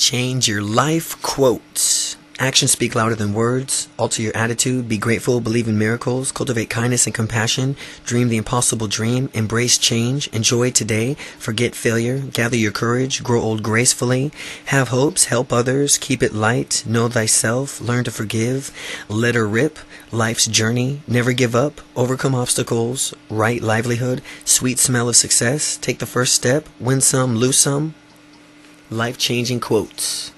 Change your life quotes. Actions speak louder than words. Alter your attitude. Be grateful. Believe in miracles. Cultivate kindness and compassion. Dream the impossible dream. Embrace change. Enjoy today. Forget failure. Gather your courage. Grow old gracefully. Have hopes. Help others. Keep it light. Know thyself. Learn to forgive. Let her rip. Life's journey. Never give up. Overcome obstacles. Right livelihood. Sweet smell of success. Take the first step. Win some. Lose some. Life-changing quotes.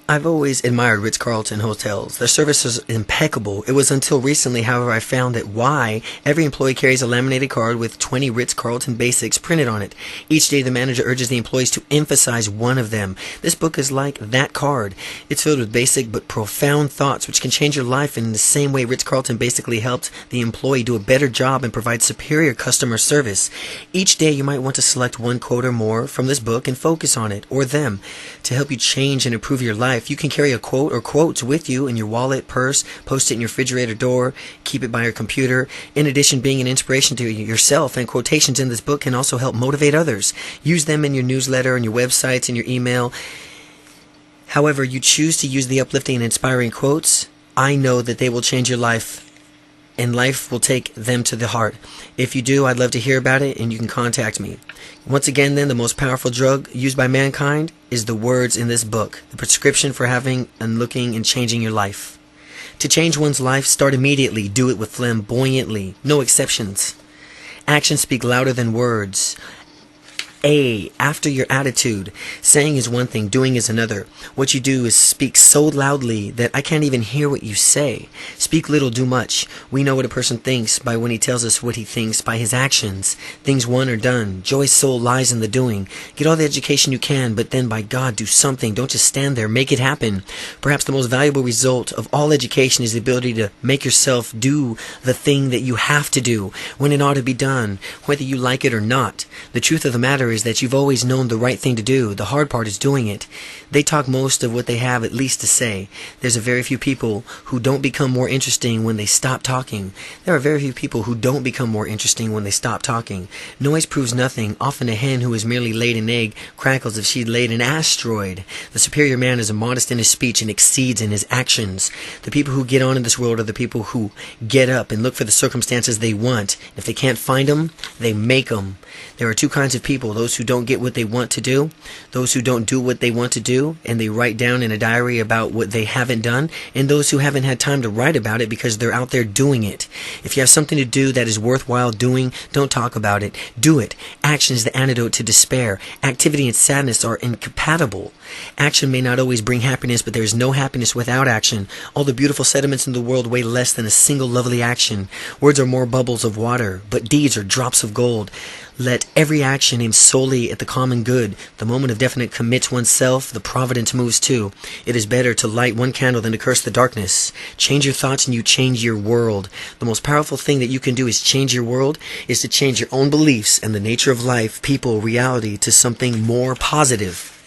I've always admired Ritz-Carlton hotels. Their service is impeccable. It was until recently, however, I found that why every employee carries a laminated card with 20 Ritz-Carlton basics printed on it. Each day the manager urges the employees to emphasize one of them. This book is like that card. It's filled with basic but profound thoughts which can change your life in the same way Ritz-Carlton basically helped the employee do a better job and provide superior customer service. Each day you might want to select one quote or more from this book and focus on it or them to help you change and improve your life. You can carry a quote or quotes with you in your wallet, purse, post it in your refrigerator door, keep it by your computer. In addition, being an inspiration to yourself, and quotations in this book can also help motivate others. Use them in your newsletter, and your websites, and your email. However you choose to use the uplifting and inspiring quotes, I know that they will change your life, and life will take them to the heart. If you do, I'd love to hear about it, and you can contact me. Once again, then, the most powerful drug used by mankind is the words in this book, the prescription for having and looking and changing your life. To change one's life, start immediately. Do it with flamboyantly. No exceptions. Actions speak louder than words. After your attitude. Saying is one thing, doing is another. What you do is speak so loudly that I can't even hear what you say. Speak little, do much. We know what a person thinks by when he tells us what he thinks by his actions. Things won or done. Joy's soul lies in the doing. Get all the education you can, but then by God, do something. Don't just stand there. Make it happen. Perhaps the most valuable result of all education is the ability to make yourself do the thing that you have to do when it ought to be done, whether you like it or not. The truth of the matter is that you've always known the right thing to do. The hard part is doing it. They talk most of what they have at least to say. There's a very few people who don't become more interesting when they stop talking. There are very few people who don't become more interesting when they stop talking. Noise proves nothing. Often a hen who has merely laid an egg crackles if she'd laid an asteroid. The superior man is modest in his speech and exceeds in his actions. The people who get on in this world are the people who get up and look for the circumstances they want. If they can't find them, they make them. There are two kinds of people: those who don't get what they want to do, those who don't do what they want to do, and they write down in a diary about what they haven't done, and those who haven't had time to write about it because they're out there doing it. If you have something to do that is worthwhile doing, don't talk about it. Do it. Action is the antidote to despair. Activity and sadness are incompatible. Action may not always bring happiness, but there is no happiness without action. All the beautiful sediments in the world weigh less than a single lovely action. Words are more bubbles of water, but deeds are drops of gold. Let every action aim solely at the common good. The moment of definite commits oneself, the providence moves too. It is better to light one candle than to curse the darkness. Change your thoughts and you change your world. The most powerful thing that you can do is change your world, is to change your own beliefs and the nature of life, people, reality to something more positive.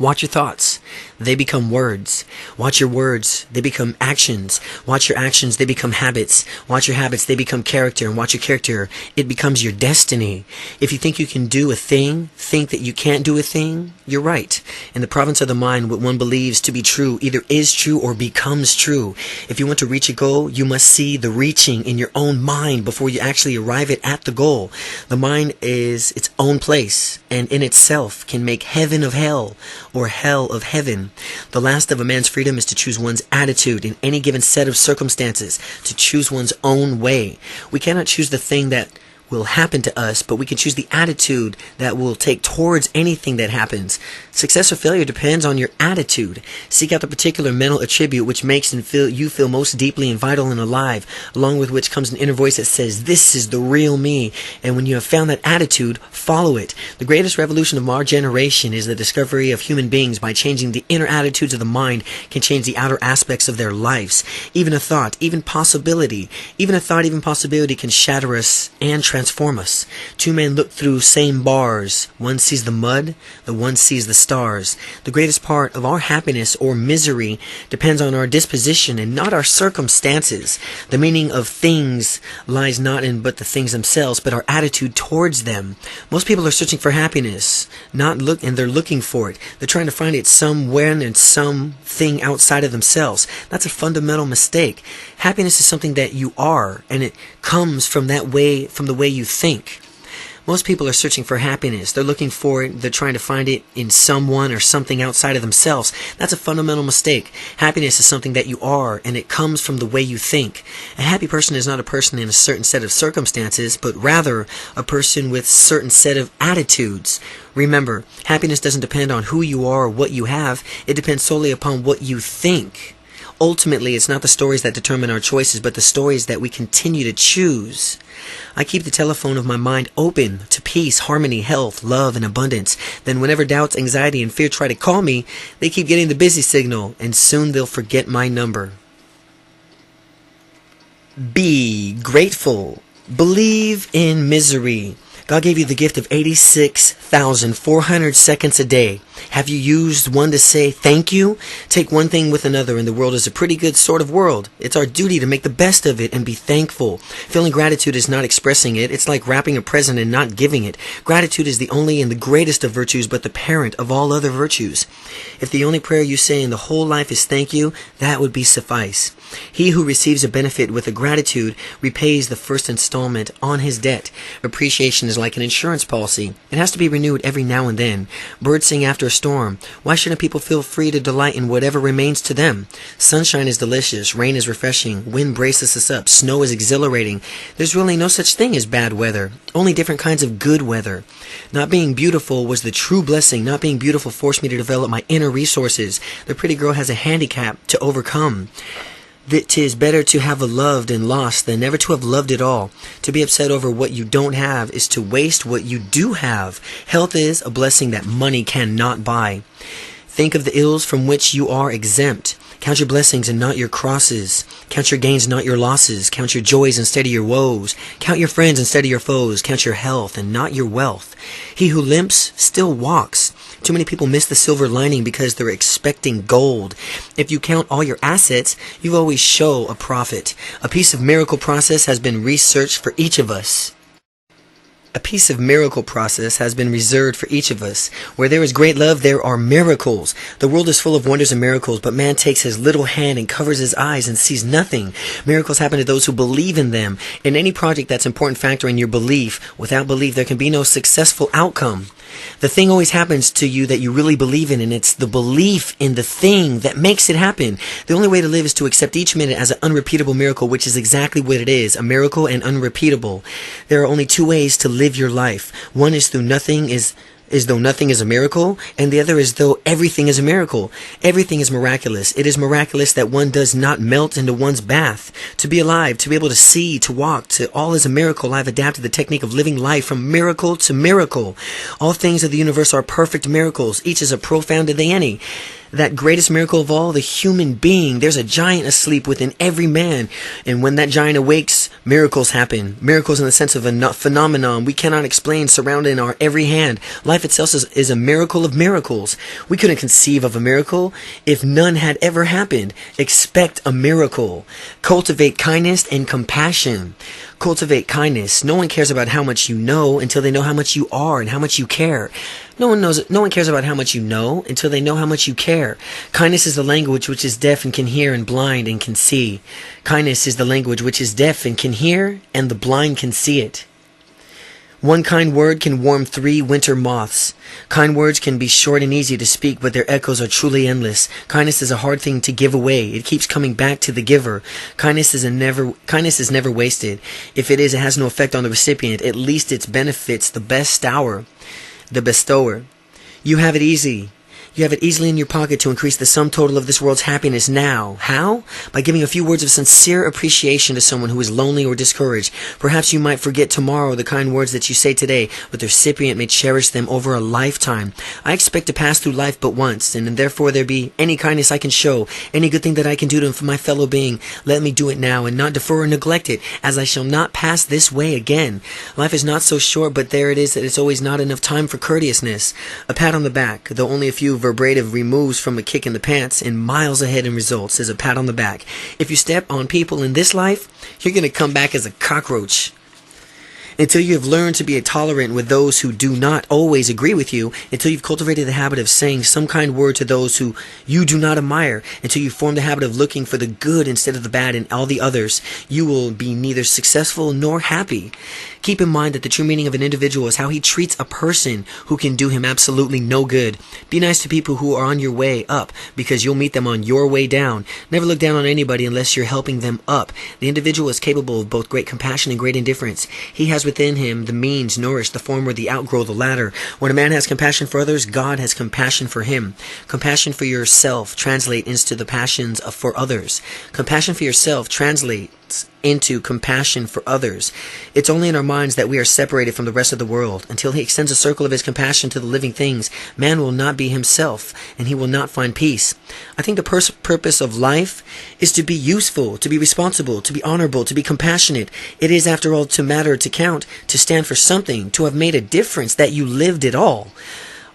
Watch your thoughts. They become words. Watch your words. They become actions. Watch your actions. They become habits. Watch your habits. They become character. And watch your character. It becomes your destiny. If you think you can do a thing, think that you can't do a thing, you're right. In the province of the mind, what one believes to be true either is true or becomes true. If you want to reach a goal, you must see the reaching in your own mind before you actually arrive at the goal. The mind is its own place, and in itself can make heaven of hell, or hell of heaven. The last of a man's freedom is to choose one's attitude in any given set of circumstances, to choose one's own way. We cannot choose the thing that will happen to us, but we can choose the attitude that we'll take towards anything that happens. Success or failure depends on your attitude. Seek out the particular mental attribute which makes you feel most deeply and vital and alive, along with which comes an inner voice that says, this is the real me. And when you have found that attitude, follow it. The greatest revolution of our generation is the discovery of human beings by changing the inner attitudes of the mind can change the outer aspects of their lives. Even a thought, even possibility can shatter us and transform us. Two men look through same bars. One sees the mud, the one sees the stars. The greatest part of our happiness or misery depends on our disposition and not our circumstances. The meaning of things lies not in but the things themselves, but our attitude towards them. Most people are searching for happiness, and they're looking for it. They're trying to find it somewhere and something outside of themselves. That's a fundamental mistake. Happiness is something that you are, and it comes from the way you think. Most people are searching for happiness. They're looking for it. They're trying to find it in someone or something outside of themselves. That's a fundamental mistake. Happiness is something that you are, and it comes from the way you think. A happy person is not a person in a certain set of circumstances, but rather a person with a certain set of attitudes. Remember, happiness doesn't depend on who you are or what you have. It depends solely upon what you think. Ultimately, it's not the stories that determine our choices, but the stories that we continue to choose. I keep the telephone of my mind open to peace, harmony, health, love, and abundance. Then whenever doubts, anxiety, and fear try to call me, they keep getting the busy signal, and soon they'll forget my number. Be grateful. Believe in misery. God gave you the gift of 86,400 seconds a day. Have you used one to say thank you? Take one thing with another, and the world is a pretty good sort of world. It's our duty to make the best of it and be thankful. Feeling gratitude is not expressing it. It's like wrapping a present and not giving it. Gratitude is the only and the greatest of virtues, but the parent of all other virtues. If the only prayer you say in the whole life is thank you, that would be suffice. He who receives a benefit with a gratitude repays the first installment on his debt. Appreciation is like an insurance policy. It has to be renewed every now and then. Birds sing after a storm. Why shouldn't people feel free to delight in whatever remains to them? Sunshine is delicious. Rain is refreshing. Wind braces us up. Snow is exhilarating. There's really no such thing as bad weather. Only different kinds of good weather. Not being beautiful was the true blessing. Not being beautiful forced me to develop my inner resources. The pretty girl has a handicap to overcome. That 'tis better to have loved and lost than never to have loved at all. To be upset over what you don't have is to waste what you do have. Health is a blessing that money cannot buy. Think of the ills from which you are exempt. Count your blessings and not your crosses. Count your gains, not your losses. Count your joys instead of your woes. Count your friends instead of your foes. Count your health and not your wealth. He who limps still walks. Too many people miss the silver lining because they're expecting gold. If you count all your assets, you always show a profit. A piece of miracle process has been researched for each of us. A piece of miracle process has been reserved for each of us. Where there is great love, there are miracles. The world is full of wonders and miracles, but man takes his little hand and covers his eyes and sees nothing. Miracles happen to those who believe in them. In any project, that's an important factor in your belief. Without belief, there can be no successful outcome. The thing always happens to you that you really believe in, and it's the belief in the thing that makes it happen. The only way to live is to accept each minute as an unrepeatable miracle, which is exactly what it is, a miracle and unrepeatable. There are only two ways to live your life. One is though nothing is a miracle, and the other is though everything is a miracle. Everything is miraculous. It is miraculous that one does not melt into one's bath. To be alive, to be able to see, to walk, to all is a miracle. I've adapted the technique of living life from miracle to miracle. All things of the universe are perfect miracles. Each is a profound of the any. That greatest miracle of all, the human being. There's a giant asleep within every man. And when that giant awakes, miracles happen. Miracles in the sense of a phenomenon we cannot explain surrounding our every hand. Life itself is a miracle of miracles. We couldn't conceive of a miracle if none had ever happened. Expect a miracle. Cultivate kindness and compassion. Cultivate kindness. No one cares about how much you know until they know how much you are and how much you care. No one cares about how much you know until they know how much you care. Kindness is the language which is deaf and can hear, and blind and can see. Kindness is the language which is deaf and can hear, and the blind can see it. One kind word can warm 3 winter moths. Kind words can be short and easy to speak, but their echoes are truly endless. Kindness is a hard thing to give away. It keeps coming back to the giver. Kindness is never wasted. If it is, it has no effect on the recipient. At least it benefits the bestower. You have it easy. You have it easily in your pocket to increase the sum total of this world's happiness now. How? By giving a few words of sincere appreciation to someone who is lonely or discouraged. Perhaps you might forget tomorrow the kind words that you say today, but the recipient may cherish them over a lifetime. I expect to pass through life but once, and therefore there be any kindness I can show, any good thing that I can do to my fellow being, let me do it now, and not defer or neglect it, as I shall not pass this way again. Life is not so short, but there it is that it's always not enough time for courteousness. A pat on the back, though only a few vibrative removes from a kick in the pants, and miles ahead in results, is a pat on the back. If you step on people in this life, you're going to come back as a cockroach. Until you have learned to be tolerant with those who do not always agree with you, until you've cultivated the habit of saying some kind word to those who you do not admire, until you form the habit of looking for the good instead of the bad in all the others, you will be neither successful nor happy. Keep in mind that the true meaning of an individual is how he treats a person who can do him absolutely no good. Be nice to people who are on your way up, because you'll meet them on your way down. Never look down on anybody unless you're helping them up. The individual is capable of both great compassion and great indifference. He has within him the means nourish the former, the outgrow the latter. When a man has compassion for others, God has compassion for him. Compassion for yourself translates into the passions for others. Compassion for yourself translates into compassion for others. It's only in our minds that we are separated from the rest of the world. Until he extends a circle of his compassion to the living things, man will not be himself, and he will not find peace. I think the purpose of life is to be useful, to be responsible, to be honorable, to be compassionate. It is, after all, to matter, to count, to stand for something, to have made a difference, that you lived it all.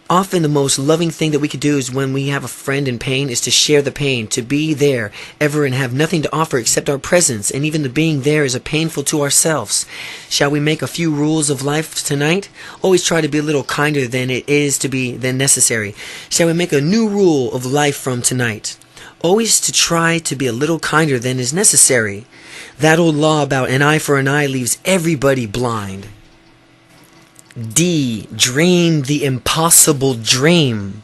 Often the most loving thing that we could do is when we have a friend in pain is to share the pain, to be there ever and have nothing to offer except our presence, and even the being there is a painful to ourselves. Shall we make a few rules of life tonight? Always try to be a little kinder than it is to be than necessary. Shall we make a new rule of life from tonight? Always to try to be a little kinder than is necessary. That old law about an eye for an eye leaves everybody blind. D. Dream the impossible dream.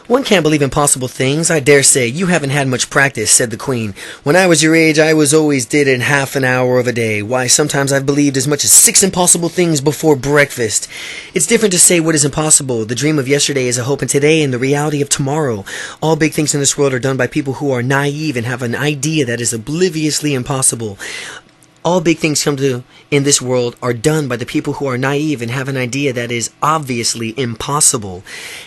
One can't believe impossible things. I dare say you haven't had much practice, said the Queen. When I was your age, I was always did in half an hour of a day. Why, sometimes I've believed as much as 6 impossible things before breakfast. It's different to say what is impossible. The dream of yesterday is a hope in today and the reality of tomorrow. All big things in this world are done by people who are naive and have an idea that is obliviously impossible. All big things come to in this world are done by the people who are naive and have an idea that is obviously impossible.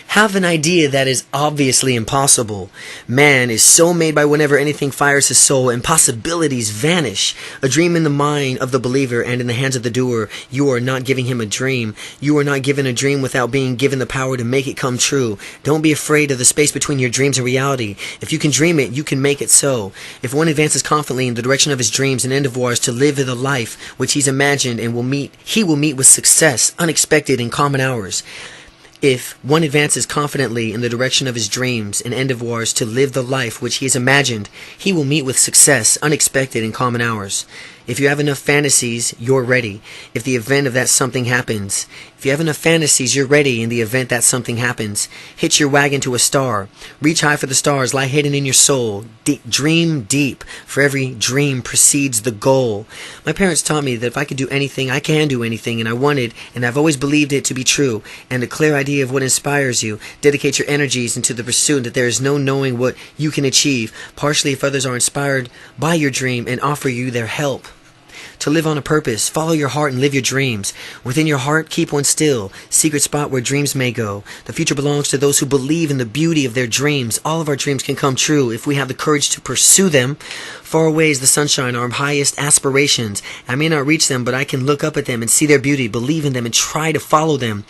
Have an idea that is obviously impossible. Man is so made by whenever anything fires his soul, impossibilities vanish. A dream in the mind of the believer and in the hands of the doer. You are not giving him a dream. You are not given a dream without being given the power to make it come true. Don't be afraid of the space between your dreams and reality. If you can dream it, you can make it so. If one advances confidently in the direction of his dreams and endeavors to live the life which he's imagined and he will meet with success unexpected in common hours. If one advances confidently in the direction of his dreams and endeavors to live the life which he has imagined, he will meet with success unexpected in common hours. If you have enough fantasies, you're ready. If the event of that something happens. If you have enough fantasies, you're ready in the event that something happens. Hitch your wagon to a star. Reach high for the stars, lie hidden in your soul. Dream deep, for every dream precedes the goal. My parents taught me that if I could do anything, I can do anything, and I wanted, and I've always believed it to be true, and a clear idea of what inspires you. Dedicate your energies into the pursuit that there is no knowing what you can achieve, partially if others are inspired by your dream and offer you their help. To live on a purpose, follow your heart and live your dreams. Within your heart, keep one still, secret spot where dreams may go. The future belongs to those who believe in the beauty of their dreams. All of our dreams can come true if we have the courage to pursue them. Far away is the sunshine, our highest aspirations. I may not reach them, but I can look up at them and see their beauty, believe in them, and try to follow them.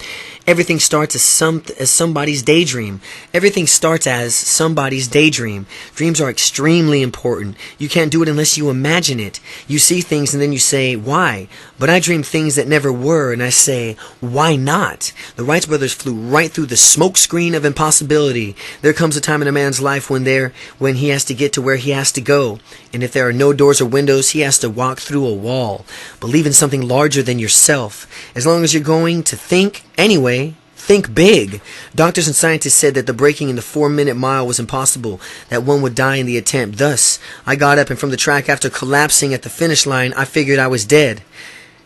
Everything starts as somebody's daydream. Everything starts as somebody's daydream. Dreams are extremely important. You can't do it unless you imagine it. You see things and then you say, why? But I dream things that never were, and I say, why not? The Wright brothers flew right through the smoke screen of impossibility. There comes a time in a man's life when he has to get to where he has to go. And if there are no doors or windows, he has to walk through a wall. Believe in something larger than yourself. As long as you're going to think anyway, think big. Doctors and scientists said that the breaking in the 4-minute mile was impossible, that one would die in the attempt. Thus, I got up and from the track after collapsing at the finish line, I figured I was dead.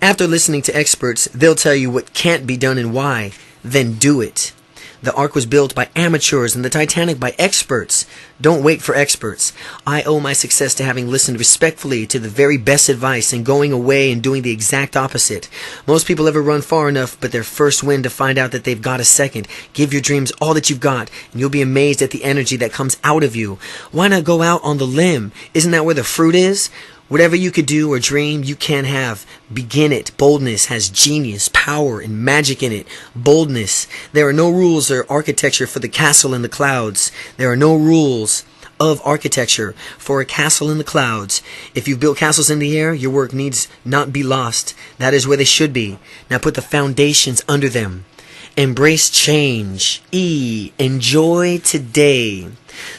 After listening to experts, they'll tell you what can't be done and why. Then do it. The Ark was built by amateurs and the Titanic by experts. Don't wait for experts. I owe my success to having listened respectfully to the very best advice and going away and doing the exact opposite. Most people ever run far enough but their first win to find out that they've got a second. Give your dreams all that you've got and you'll be amazed at the energy that comes out of you. Why not go out on the limb? Isn't that where the fruit is? Whatever you could do or dream, you can have. Begin it. Boldness has genius, power, and magic in it. Boldness. There are no rules or architecture for the castle in the clouds. There are no rules of architecture for a castle in the clouds. If you've built castles in the air, your work needs not be lost. That is where they should be. Now put the foundations under them. Embrace change. Enjoy today.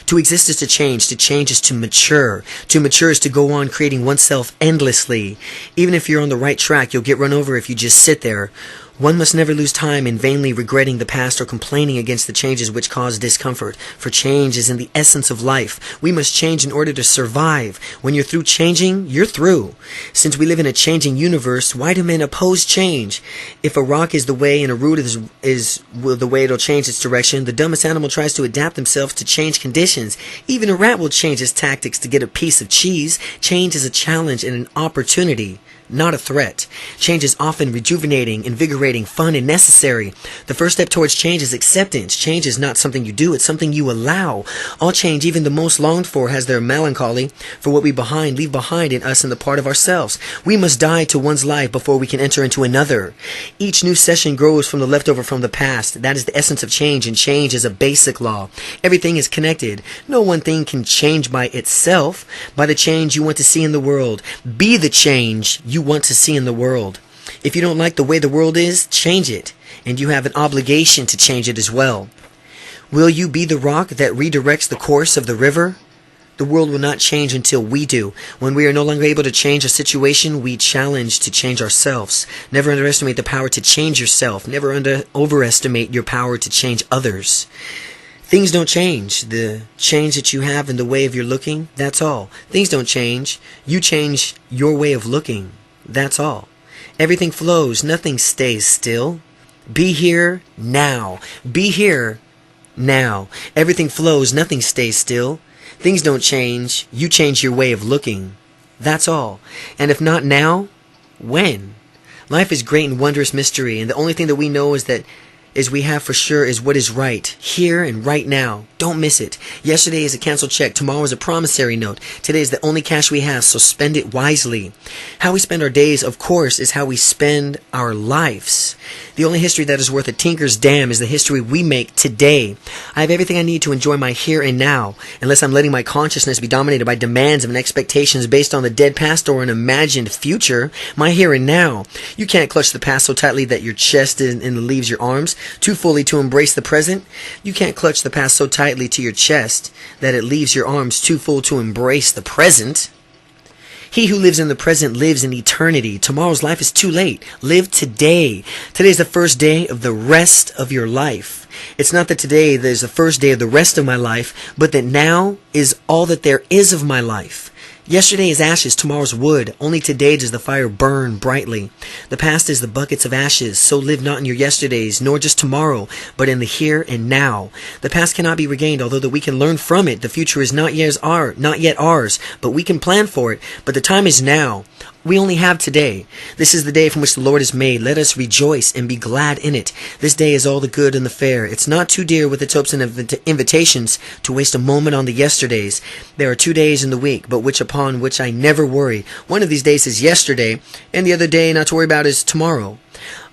To exist is to change. To change is to mature. To mature is to go on creating oneself endlessly. Even if you're on the right track, you'll get run over if you just sit there. One must never lose time in vainly regretting the past or complaining against the changes which cause discomfort, for change is in the essence of life. We must change in order to survive. When you're through changing, you're through. Since we live in a changing universe, why do men oppose change? If a rock is the way and a root is the way it'll change its direction, the dumbest animal tries to adapt themselves to change conditions. Even a rat will change its tactics to get a piece of cheese. Change is a challenge and an opportunity, not a threat. Change is often rejuvenating, invigorating, fun, and necessary. The first step towards change is acceptance. Change is not something you do, it's something you allow. All change, even the most longed for, has their melancholy for what we leave behind in us and the part of ourselves. We must die to one's life before we can enter into another. Each new session grows from the leftover from the past. That is the essence of change, and change is a basic law. Everything is connected. No one thing can change by itself. By the change you want to see in the world. Be the change you want to see in the world. If you don't like the way the world is, change it, and you have an obligation to change it as well. Will you be the rock that redirects the course of the river? The world will not change until we do. When we are no longer able to change a situation, we challenge to change ourselves. Never underestimate the power to change yourself. Never overestimate your power to change others. Things don't change. The change that you have in the way of your looking, that's all. Things don't change. You change your way of looking. That's all. Everything flows. Nothing stays still. Be here now. Be here now. Everything flows. Nothing stays still. Things don't change. You change your way of looking. That's all. And if not now, when? Life is great and wondrous mystery, and the only thing that we know is we have for sure is what is right, here and right now. Don't miss it. Yesterday is a canceled check. Tomorrow is a promissory note. Today is the only cash we have, so spend it wisely. How we spend our days, of course, is how we spend our lives. The only history that is worth a tinker's damn is the history we make today. I have everything I need to enjoy my here and now, unless I'm letting my consciousness be dominated by demands and expectations based on the dead past or an imagined future. My here and now. You can't clutch the past so tightly that your chest and leaves your arms too fully to embrace the present. You can't clutch the past so tightly to your chest that it leaves your arms too full to embrace the present. He who lives in the present lives in eternity. Tomorrow's life is too late. Live today. Today is the first day of the rest of your life. It's not that today is the first day of the rest of my life, but that now is all that there is of my life. Yesterday is ashes, tomorrow's wood. Only today does the fire burn brightly. The past is the buckets of ashes, so live not in your yesterdays, nor just tomorrow, but in the here and now. The past cannot be regained, although that we can learn from it. The future is not yet ours, but we can plan for it. But the time is now. We only have today. This is the day from which the Lord has made. Let us rejoice and be glad in it. This day is all the good and the fair. It's not too dear with its hopes and invitations to waste a moment on the yesterdays. There are 2 days in the week, but upon which I never worry. One of these days is yesterday, and the other day not to worry about is tomorrow.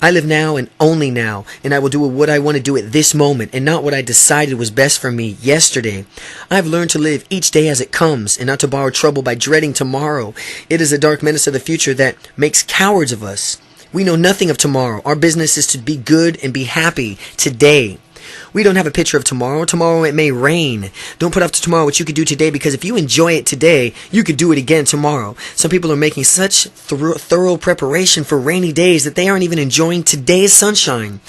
I live now and only now, and I will do what I want to do at this moment, and not what I decided was best for me yesterday. I have learned to live each day as it comes, and not to borrow trouble by dreading tomorrow. It is a dark menace of the future that makes cowards of us. We know nothing of tomorrow. Our business is to be good and be happy today. We don't have a picture of tomorrow. Tomorrow it may rain. Don't put off to tomorrow what you could do today, because if you enjoy it today, you could do it again tomorrow. Some people are making such thorough preparation for rainy days that they aren't even enjoying today's sunshine.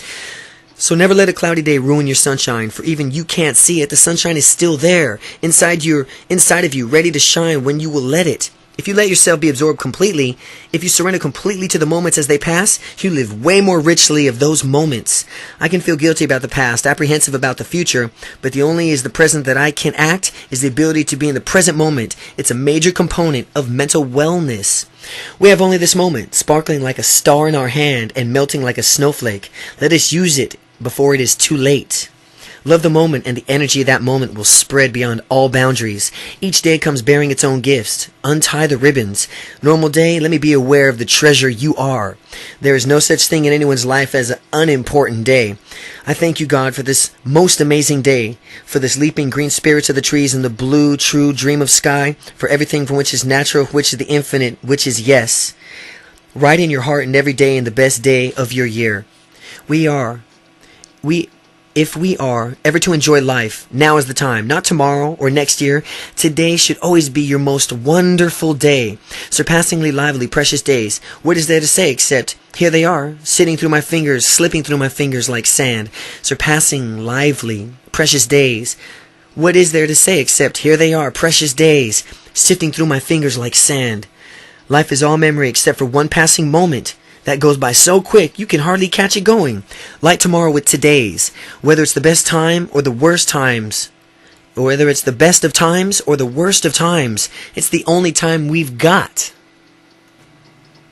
So never let a cloudy day ruin your sunshine, for even you can't see it. The sunshine is still there, inside of you, ready to shine when you will let it. If you let yourself be absorbed completely, if you surrender completely to the moments as they pass, you live way more richly of those moments. I can feel guilty about the past, apprehensive about the future, but the only is the present that I can act is the ability to be in the present moment. It's a major component of mental wellness. We have only this moment, sparkling like a star in our hand and melting like a snowflake. Let us use it before it is too late. Love the moment, and the energy of that moment will spread beyond all boundaries. Each day comes bearing its own gifts. Untie the ribbons. Normal day, let me be aware of the treasure you are. There is no such thing in anyone's life as an unimportant day. I thank you, God, for this most amazing day, for this leaping green spirits of the trees and the blue, true dream of sky, for everything from which is natural, which is the infinite, which is yes. Write in your heart and every day in the best day of your year. If we are ever to enjoy life, now is the time. Not tomorrow or next year. Today should always be your most wonderful day. Surpassingly lively, precious days. What is there to say except, here they are, sitting through my fingers, slipping through my fingers like sand. Surpassing lively, precious days. What is there to say except, here they are, precious days, sifting through my fingers like sand. Life is all memory except for one passing moment. That goes by so quick, you can hardly catch it going. Like tomorrow with today's. Whether it's the best time or the worst times. Or whether it's the best of times or the worst of times. It's the only time we've got.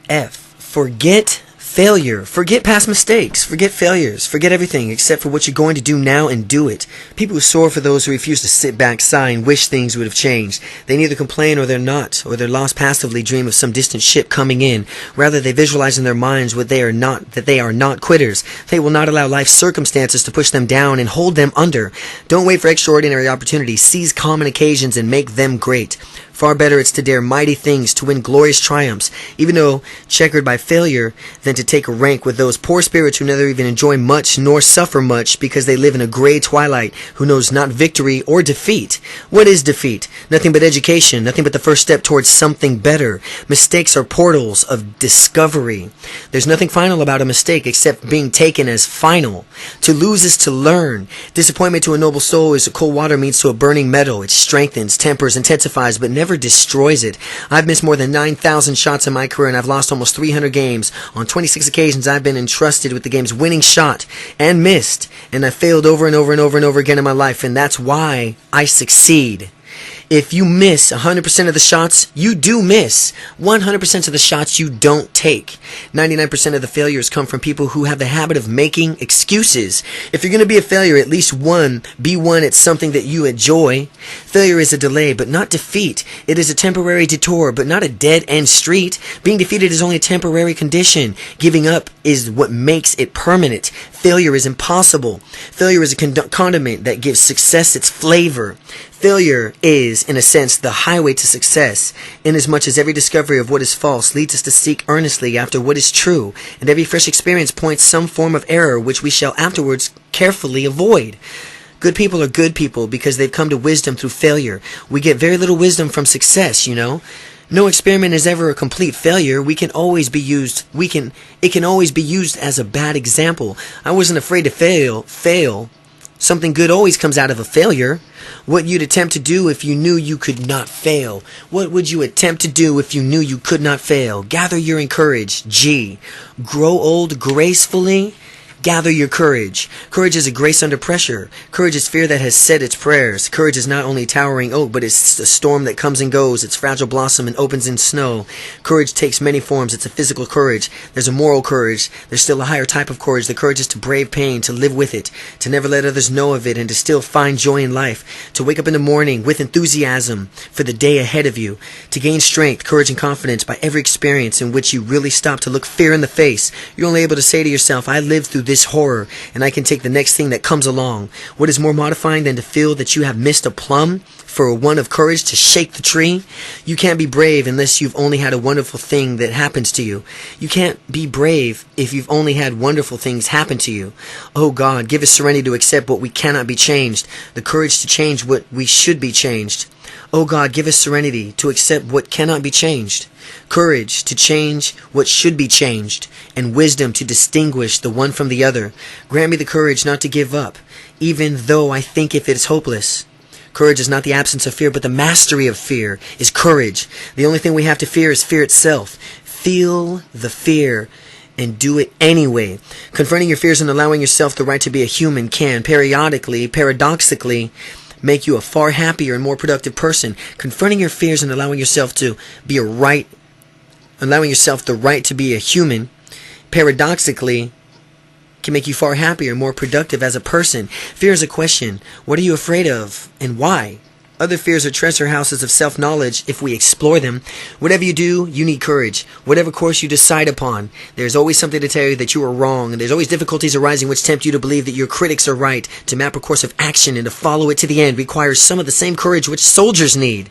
F. Forget failure. Forget past mistakes. Forget failures. Forget everything except for what you're going to do now and do it. People who soar for those who refuse to sit back, sigh, and wish things would have changed. They neither complain or they're lost passively dream of some distant ship coming in. Rather, they visualize in their minds that they are not quitters. They will not allow life's circumstances to push them down and hold them under. Don't wait for extraordinary opportunities. Seize common occasions and make them great. Far better it's to dare mighty things, to win glorious triumphs, even though checkered by failure, than to take a rank with those poor spirits who neither even enjoy much nor suffer much because they live in a gray twilight, who knows not victory or defeat. What is defeat? Nothing but education, nothing but the first step towards something better. Mistakes are portals of discovery. There's nothing final about a mistake except being taken as final. To lose is to learn. Disappointment to a noble soul is cold water means to a burning metal. It strengthens, tempers, intensifies, but never destroys it. I've missed more than 9,000 shots in my career, and I've lost almost 300 games. On 26 occasions, I've been entrusted with the game's winning shot and missed, and I failed over and over and over and over again in my life, and that's why I succeed. If you miss 100% of the shots, you do miss. 100% of the shots you don't take. 99% of the failures come from people who have the habit of making excuses. If you're going to be a failure, at least be one at something that you enjoy. Failure is a delay, but not defeat. It is a temporary detour, but not a dead-end street. Being defeated is only a temporary condition. Giving up is what makes it permanent. Failure is impossible. Failure is a condiment that gives success its flavor. Failure is, in a sense, the highway to success, inasmuch as every discovery of what is false leads us to seek earnestly after what is true, and every fresh experience points some form of error which we shall afterwards carefully avoid. Good people are good people because they've come to wisdom through failure. We get very little wisdom from success, you know. No experiment is ever a complete failure. It can always be used as a bad example. I wasn't afraid to fail. Something good always comes out of a failure. What you'd attempt to do if you knew you could not fail. What would you attempt to do if you knew you could not fail? Gather your courage. G. Grow old gracefully. Gather your courage. Courage is a grace under pressure. Courage is fear that has said its prayers. Courage is not only towering oak, but it's a storm that comes and goes. It's fragile blossom and opens in snow. Courage takes many forms. It's a physical courage. There's a moral courage. There's still a higher type of courage. The courage is to brave pain, to live with it, to never let others know of it, and to still find joy in life. To wake up in the morning with enthusiasm for the day ahead of you. To gain strength, courage, and confidence by every experience in which you really stop to look fear in the face. You're only able to say to yourself, I lived through this horror, and I can take the next thing that comes along. What is more modifying than to feel that you have missed a plum for one of courage to shake the tree? You can't be brave unless you've only had a wonderful thing that happens to you. You can't be brave if you've only had wonderful things happen to you. Oh God, give us serenity to accept what we cannot be changed, the courage to change what we should be changed. Oh God, give us serenity to accept what cannot be changed, courage to change what should be changed, and wisdom to distinguish the one from the other. Grant me the courage not to give up, even though I think if it is hopeless. Courage is not the absence of fear, but the mastery of fear is courage. The only thing we have to fear is fear itself. Feel the fear and do it anyway. Confronting your fears and allowing yourself the right to be a human can paradoxically, make you a far happier and more productive person. Confronting your fears and allowing yourself the right to be a human, paradoxically, can make you far happier and more productive as a person. Fear is a question. What are you afraid of and why? Other fears are treasure houses of self-knowledge if we explore them. Whatever you do, you need courage. Whatever course you decide upon, there's always something to tell you that you are wrong, and there's always difficulties arising which tempt you to believe that your critics are right. To map a course of action and to follow it to the end requires some of the same courage which soldiers need.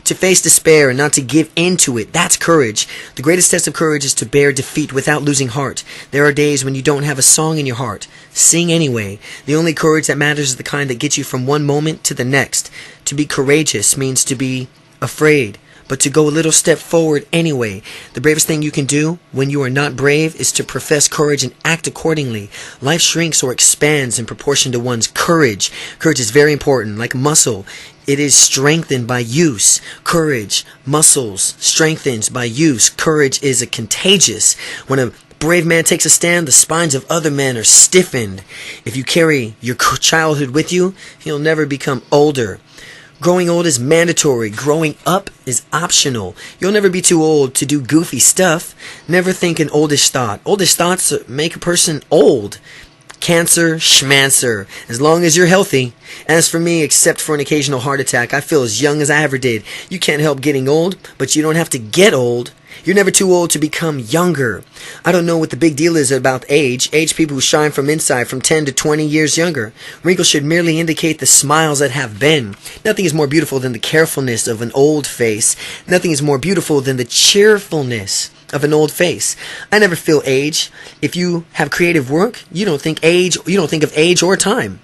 To face despair and not to give in to it, that's courage. The greatest test of courage is to bear defeat without losing heart. There are days when you don't have a song in your heart. Sing anyway. The only courage that matters is the kind that gets you from one moment to the next. To be courageous means to be afraid, but to go a little step forward anyway. The bravest thing you can do when you are not brave is to profess courage and act accordingly. Life shrinks or expands in proportion to one's courage. Courage is very important, like a muscle. It is strengthened by use. Courage, muscles, strengthens by use. Courage is contagious. When a brave man takes a stand, the spines of other men are stiffened. If you carry your childhood with you, you'll never become older. Growing old is mandatory. Growing up is optional. You'll never be too old to do goofy stuff. Never think an oldish thought. Oldish thoughts make a person old. Cancer, schmancer, as long as you're healthy. As for me, except for an occasional heart attack, I feel as young as I ever did. You can't help getting old, but you don't have to get old. You're never too old to become younger. I don't know what the big deal is about age. Age people who shine from inside from 10 to 20 years younger. Wrinkles should merely indicate the smiles that have been. Nothing is more beautiful than the carefulness of an old face. Nothing is more beautiful than the cheerfulness of an old face. I never feel age. If you have creative work, you don't think of age or time.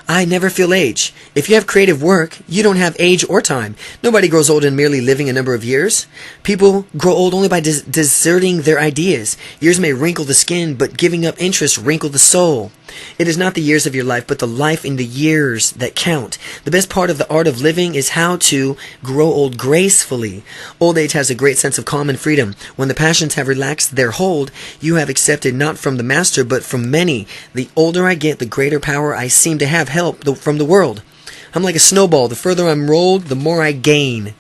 I never feel age. If you have creative work, you don't have age or time. Nobody grows old in merely living a number of years. People grow old only by deserting their ideas. Years may wrinkle the skin, but giving up interest wrinkle the soul. It is not the years of your life, but the life in the years that count. The best part of the art of living is how to grow old gracefully. Old age has a great sense of calm and freedom. When the passions have relaxed their hold, you have accepted not from the master, but from many. The older I get, the greater power I seem to have help from the world. I'm like a snowball. The further I'm rolled, the more I gain.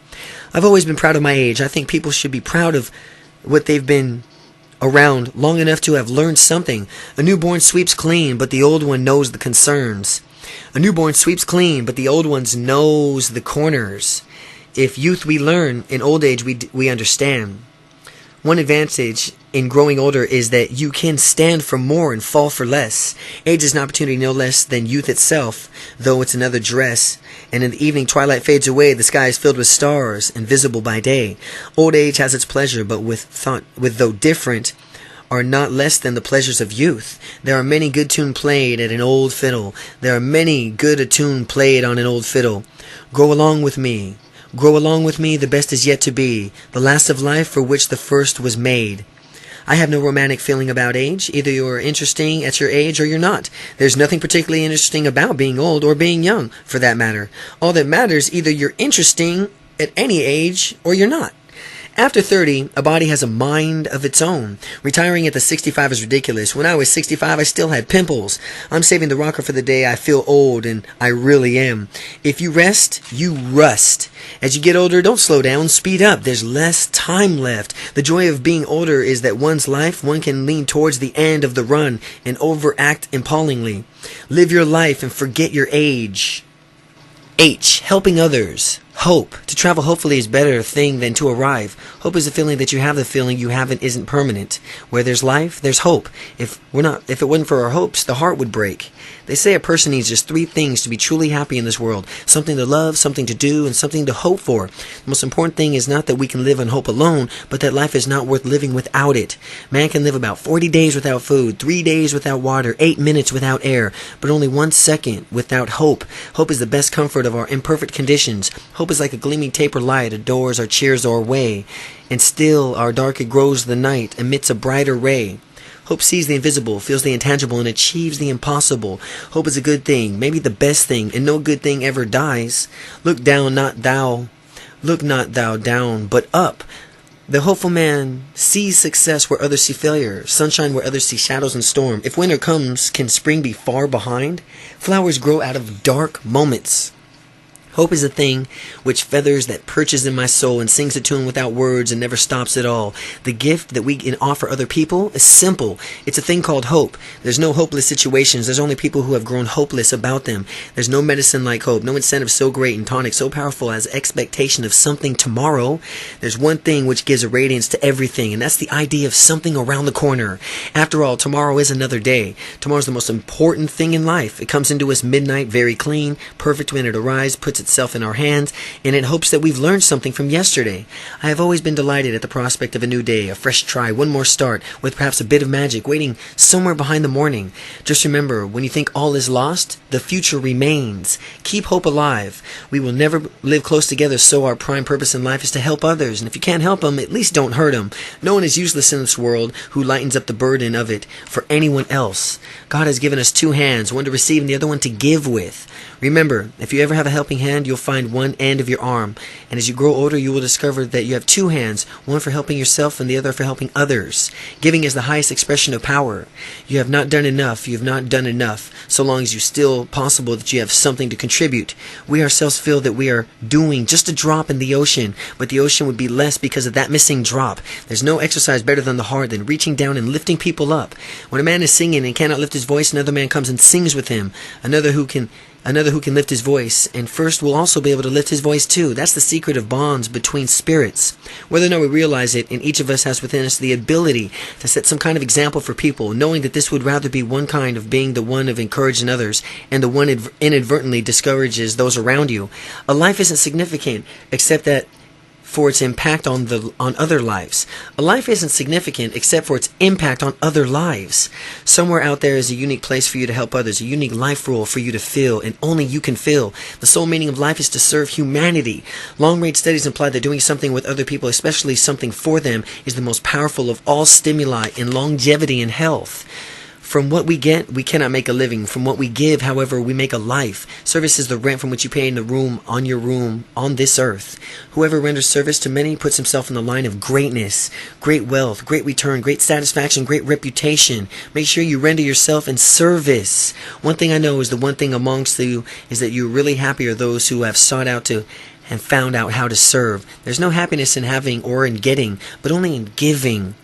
I've always been proud of my age. I think people should be proud of what they've been around long enough to have learned something. A newborn sweeps clean, but the old one knows the concerns. A newborn sweeps clean, but the old one knows the corners. If youth we learn, in old age we understand. One advantage in growing older is that you can stand for more and fall for less. Age is an opportunity no less than youth itself, though it's another dress. And in the evening twilight fades away, the sky is filled with stars, invisible by day. Old age has its pleasure, but though different, are not less than the pleasures of youth. There are many good tunes played at an old fiddle. There are many good a tune played on an old fiddle. Grow along with me. Grow along with me, the best is yet to be, the last of life for which the first was made. I have no romantic feeling about age. Either you're interesting at your age or you're not. There's nothing particularly interesting about being old or being young, for that matter. All that matters, either you're interesting at any age or you're not. After 30, a body has a mind of its own. Retiring at the 65 is ridiculous. When I was 65, I still had pimples. I'm saving the rocker for the day I feel old, and I really am. If you rest, you rust. As you get older, don't slow down, speed up. There's less time left. The joy of being older is that one's life, one can lean towards the end of the run and overact appallingly. Live your life and forget your age. H. Helping others. Hope. To travel hopefully is a better thing than to arrive. Hope is the feeling that you have the feeling you haven't isn't permanent. Where there's life, there's hope. If it wasn't for our hopes, the heart would break. They say a person needs just 3 things to be truly happy in this world. Something to love, something to do, and something to hope for. The most important thing is not that we can live on hope alone, but that life is not worth living without it. Man can live about 40 days without food, 3 days without water, 8 minutes without air, but only 1 second without hope. Hope is the best comfort of our imperfect conditions. Hope is like a gleaming taper light, adores or cheers our way, and still our dark it grows the night, emits a brighter ray. Hope sees the invisible, feels the intangible, and achieves the impossible. Hope is a good thing, maybe the best thing, and no good thing ever dies. Look not thou down, but up. The hopeful man sees success where others see failure, sunshine where others see shadows and storm. If winter comes, can spring be far behind? Flowers grow out of dark moments. Hope is a thing which feathers that perches in my soul and sings a tune without words and never stops at all. The gift that we can offer other people is simple. It's a thing called hope. There's no hopeless situations. There's only people who have grown hopeless about them. There's no medicine like hope. No incentive so great and tonic so powerful as expectation of something tomorrow. There's one thing which gives a radiance to everything, and that's the idea of something around the corner. After all, tomorrow is another day. Tomorrow's the most important thing in life. It comes into us midnight, very clean, perfect when it arrives, puts itself in our hands, and it hopes that we've learned something from yesterday. I have always been delighted at the prospect of a new day, a fresh try, one more start, with perhaps a bit of magic waiting somewhere behind the morning. Just remember, when you think all is lost, the future remains. Keep hope alive. We will never live close together, so our prime purpose in life is to help others, and if you can't help them, at least don't hurt them. No one is useless in this world who lightens up the burden of it for anyone else. God has given us two hands, one to receive and the other one to give with. Remember, if you ever have a helping hand, you'll find one end of your arm. And as you grow older, you will discover that you have two hands, one for helping yourself and the other for helping others. Giving is the highest expression of power. You have not done enough. You have not done enough, so long as you still possible that you have something to contribute. We ourselves feel that we are doing just a drop in the ocean, but the ocean would be less because of that missing drop. There's no exercise better than the heart than reaching down and lifting people up. When a man is singing and cannot lift his voice, another man comes and sings with him. Another who can lift his voice, and first will also be able to lift his voice too. That's the secret of bonds between spirits. Whether or not we realize it, and each of us has within us the ability to set some kind of example for people, knowing that this would rather be one kind of being the one of encouraging others, and the one inadvertently discourages those around you. A life isn't significant except that for its impact on other lives. A life isn't significant except for its impact on other lives. Somewhere out there is a unique place for you to help others, a unique life role for you to fill, and only you can fill. The sole meaning of life is to serve humanity. Long-range studies imply that doing something with other people, especially something for them, is the most powerful of all stimuli in longevity and health. From what we get, we cannot make a living. From what we give, however, we make a life. Service is the rent from which you pay in the room on this earth. Whoever renders service to many puts himself in the line of greatness, great wealth, great return, great satisfaction, great reputation. Make sure you render yourself in service. One thing I know is the one thing amongst you is that you're really happy are those who have sought out to and found out how to serve. There's no happiness in having or in getting, but only in giving.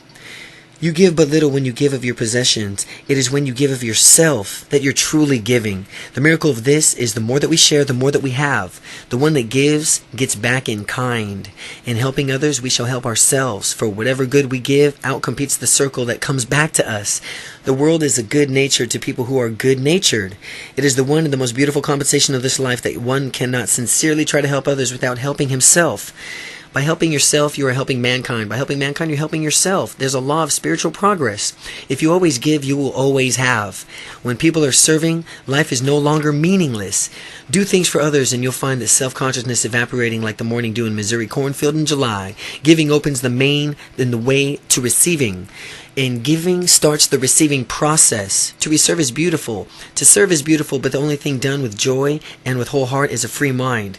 You give but little when you give of your possessions. It is when you give of yourself that you're truly giving. The miracle of this is the more that we share, the more that we have. The one that gives gets back in kind. In helping others, we shall help ourselves. For whatever good we give outcompetes the circle that comes back to us. The world is a good nature to people who are good-natured. It is the one and the most beautiful compensation of this life that one cannot sincerely try to help others without helping himself. By helping yourself, you are helping mankind. By helping mankind, you're helping yourself. There's a law of spiritual progress. If you always give, you will always have. When people are serving, life is no longer meaningless. Do things for others and you'll find that self-consciousness evaporating like the morning dew in Missouri cornfield in July. Giving opens the way to receiving. In giving starts the receiving process. To serve is beautiful. To serve is beautiful, but the only thing done with joy and with whole heart is a free mind.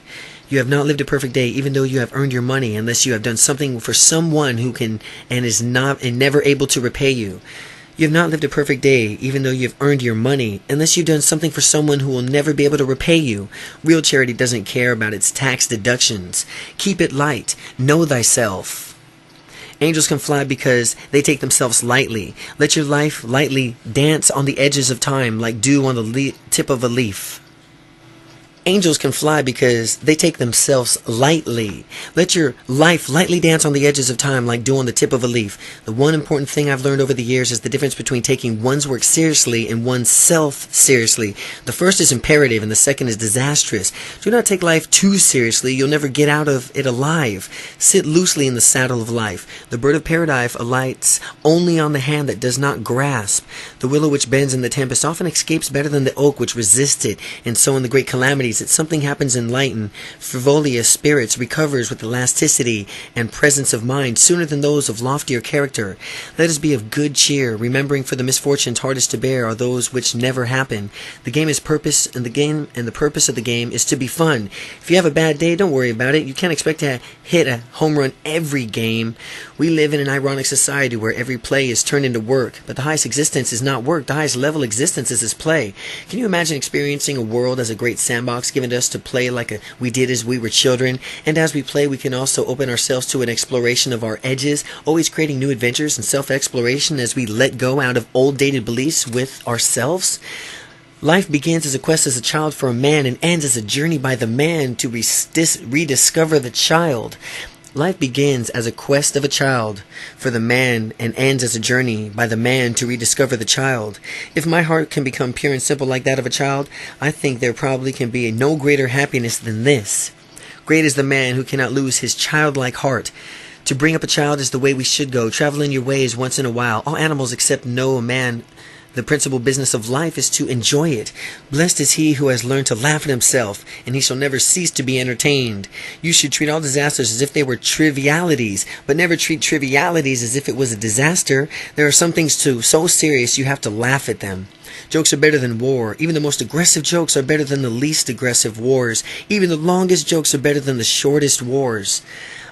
You have not lived a perfect day, even though you have earned your money, unless you have done something for someone who can and is not and never able to repay you. You have not lived a perfect day, even though you have earned your money, unless you've done something for someone who will never be able to repay you. Real charity doesn't care about its tax deductions. Keep it light. Know thyself. Angels can fly because they take themselves lightly. Let your life lightly dance on the edges of time like dew on the tip of a leaf. Angels can fly because they take themselves lightly. Let your life lightly dance on the edges of time like dew on the tip of a leaf. The one important thing I've learned over the years is the difference between taking one's work seriously and oneself seriously. The first is imperative and the second is disastrous. Do not take life too seriously. You'll never get out of it alive. Sit loosely in the saddle of life. The bird of paradise alights only on the hand that does not grasp. The willow which bends in the tempest often escapes better than the oak which resists it. And so in the great calamity bodies, that something happens in light and frivolous spirits recovers with elasticity and presence of mind sooner than those of loftier character. Let us be of good cheer, remembering for the misfortunes hardest to bear are those which never happen. The game is purpose, and the purpose of the game is to be fun. If you have a bad day, don't worry about it. You can't expect to hit a home run every game. We live in an ironic society where every play is turned into work, but the highest existence is not work. The highest level existence is play. Can you imagine experiencing a world as a great sandbox given to us to play like we did as we were children? And as we play, we can also open ourselves to an exploration of our edges, always creating new adventures and self-exploration as we let go out of old dated beliefs with ourselves. Life begins as a quest as a child for a man and ends as a journey by the man to rediscover the child. Life begins as a quest of a child for the man and ends as a journey by the man to rediscover the child. If my heart can become pure and simple like that of a child, I think there probably can be no greater happiness than this. Great is the man who cannot lose his childlike heart. To bring up a child is the way we should go. Travel in your ways once in a while. All animals except no man. The principal business of life is to enjoy it. Blessed is he who has learned to laugh at himself, and he shall never cease to be entertained. You should treat all disasters as if they were trivialities, but never treat trivialities as if it was a disaster. There are some things too so serious you have to laugh at them. Jokes are better than war. Even the most aggressive jokes are better than the least aggressive wars. Even the longest jokes are better than the shortest wars.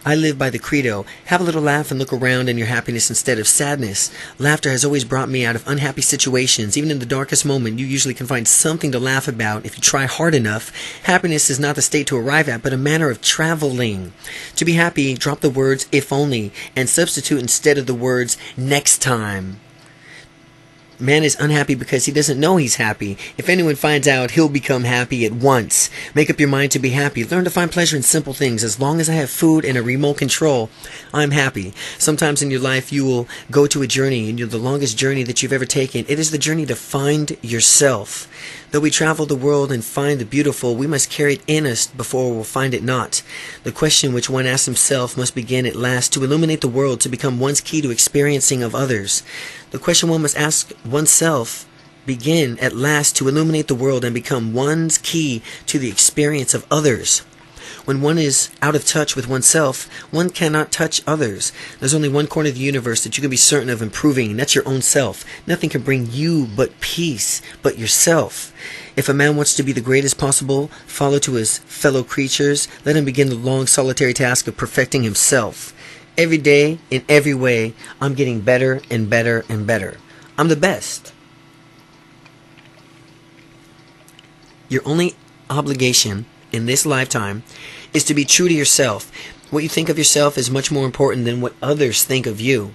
I live by the credo, have a little laugh and look around in your happiness instead of sadness. Laughter has always brought me out of unhappy situations. Even in the darkest moment, you usually can find something to laugh about if you try hard enough. Happiness is not the state to arrive at, but a manner of traveling. To be happy, drop the words if only and substitute instead of the words next time. Man is unhappy because he doesn't know he's happy. If anyone finds out, he'll become happy at once. Make up your mind to be happy. Learn to find pleasure in simple things. As long as I have food and a remote control, I'm happy. Sometimes in your life you will go to a journey, and the longest journey that you've ever taken. It is the journey to find yourself. Though we travel the world and find the beautiful, we must carry it in us before we'll find it not. The question which one asks himself must begin at last to illuminate the world, to become one's key to experiencing of others. The question one must ask oneself begin at last to illuminate the world and become one's key to the experience of others. When one is out of touch with oneself, one cannot touch others. There's only one corner of the universe that you can be certain of improving, and that's your own self. Nothing can bring you but peace, but yourself. If a man wants to be the greatest possible follow to his fellow creatures, let him begin the long solitary task of perfecting himself. Every day, in every way, I'm getting better and better and better. I'm the best. Your only obligation in this lifetime is to be true to yourself. What you think of yourself is much more important than what others think of you.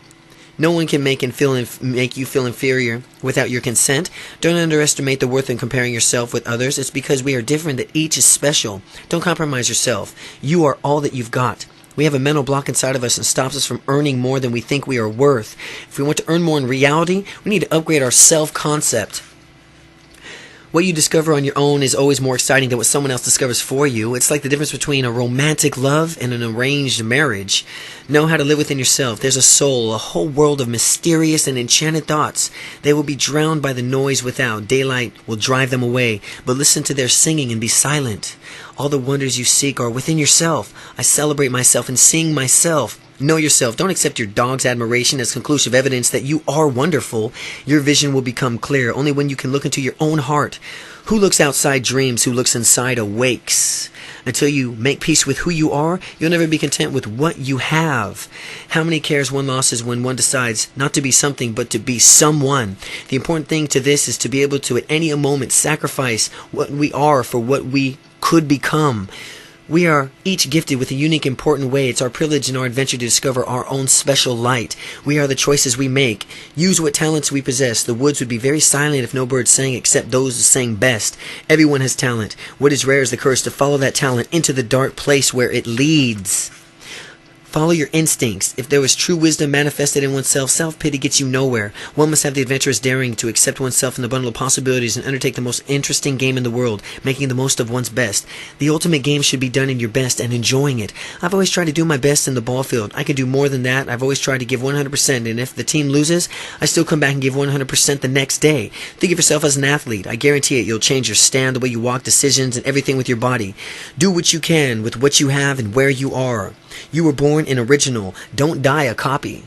No one can make you feel inferior without your consent. Don't underestimate the worth in comparing yourself with others. It's because we are different that each is special. Don't compromise yourself. You are all that you've got. We have a mental block inside of us that stops us from earning more than we think we are worth. If we want to earn more in reality, we need to upgrade our self-concept. What you discover on your own is always more exciting than what someone else discovers for you. It's like the difference between a romantic love and an arranged marriage. Know how to live within yourself. There's a soul, a whole world of mysterious and enchanted thoughts. They will be drowned by the noise without. Daylight will drive them away. But listen to their singing and be silent. All the wonders you seek are within yourself. I celebrate myself and sing myself. Know yourself. Don't accept your dog's admiration as conclusive evidence that you are wonderful. Your vision will become clear only when you can look into your own heart. Who looks outside dreams? Who looks inside awakes. Until you make peace with who you are, you'll never be content with what you have. How many cares one loses when one decides not to be something but to be someone? The important thing to this is to be able to at any moment sacrifice what we are for what we could become. We are each gifted with a unique, important way. It's our privilege and our adventure to discover our own special light. We are the choices we make. Use what talents we possess. The woods would be very silent if no birds sang except those who sang best. Everyone has talent. What is rare is the courage to follow that talent into the dark place where it leads. Follow your instincts. If there was true wisdom manifested in oneself, self-pity gets you nowhere. One must have the adventurous daring to accept oneself in the bundle of possibilities and undertake the most interesting game in the world, making the most of one's best. The ultimate game should be done in your best and enjoying it. I've always tried to do my best in the ball field. I can do more than that. I've always tried to give 100%, and if the team loses, I still come back and give 100% the next day. Think of yourself as an athlete. I guarantee it, you'll change your stand, the way you walk, decisions, and everything with your body. Do what you can with what you have and where you are. You were born an original. Don't die a copy.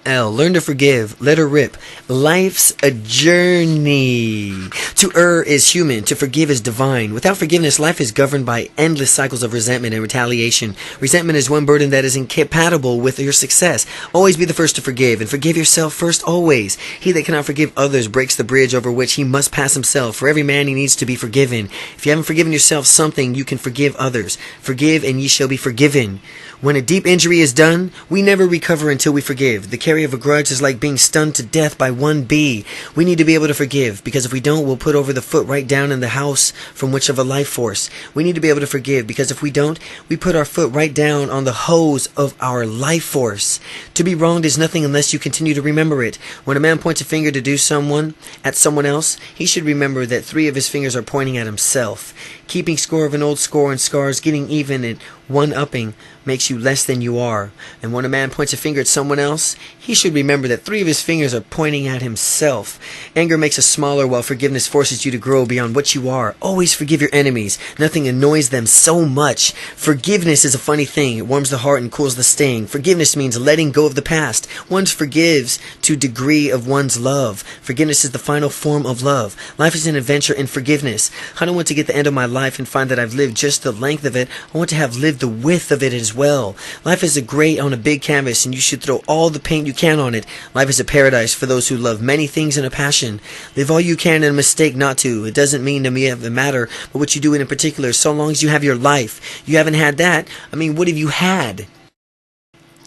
L. Learn to forgive. Let her rip. Life's a journey. To err is human. To forgive is divine. Without forgiveness, life is governed by endless cycles of resentment and retaliation. Resentment is one burden that is incompatible with your success. Always be the first to forgive, and forgive yourself first always. He that cannot forgive others breaks the bridge over which he must pass himself. For every man he needs to be forgiven. If you haven't forgiven yourself something, you can forgive others. Forgive, and ye shall be forgiven. When a deep injury is done, we never recover until we forgive. The carry of a grudge is like being stunned to death by one bee. We need to be able to forgive, because if we don't, we'll put over the foot right down in the house from which of a life force. We need to be able to forgive, because if we don't, we put our foot right down on the hose of our life force. To be wronged is nothing unless you continue to remember it. When a man points a finger to do someone at someone else, he should remember that 3 of his fingers are pointing at himself. Keeping score of an old score and scars, getting even and one-upping makes you less than you are. And when a man points a finger at someone else, he should remember that 3 of his fingers are pointing at himself. Anger makes us smaller, while forgiveness forces you to grow beyond what you are. Always forgive your enemies. Nothing annoys them so much. Forgiveness is a funny thing. It warms the heart and cools the sting. Forgiveness means letting go of the past. One forgives to degree of one's love. Forgiveness is the final form of love. Life is an adventure in forgiveness. I don't want to get the end of my life and find that I've lived just the length of it. I want to have lived the width of it as well. Life is a great on a big canvas, and you should throw all the paint you can on it. Life is a paradise for those who love many things in a passion. Live all you can and mistake not to. It doesn't mean to me the matter, but what you do in particular, so long as you have your life. You haven't had that. What have you had?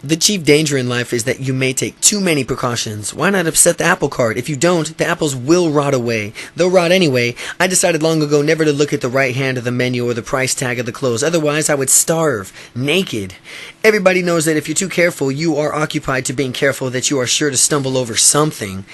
The chief danger in life is that you may take too many precautions. Why not upset the apple cart? If you don't, the apples will rot away. They'll rot anyway. I decided long ago never to look at the right hand of the menu or the price tag of the clothes. Otherwise, I would starve, naked. Everybody knows that if you're too careful, you are occupied to being careful, that you are sure to stumble over something.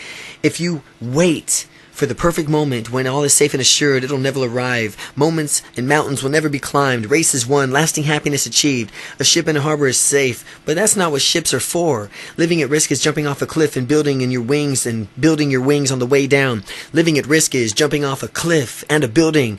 If you wait for the perfect moment when all is safe and assured, it'll never arrive. Moments and mountains will never be climbed. Races won, lasting happiness achieved. A ship in a harbor is safe, but that's not what ships are for. Living at risk is jumping off a cliff and building your wings on the way down. Living at risk is jumping off a cliff and building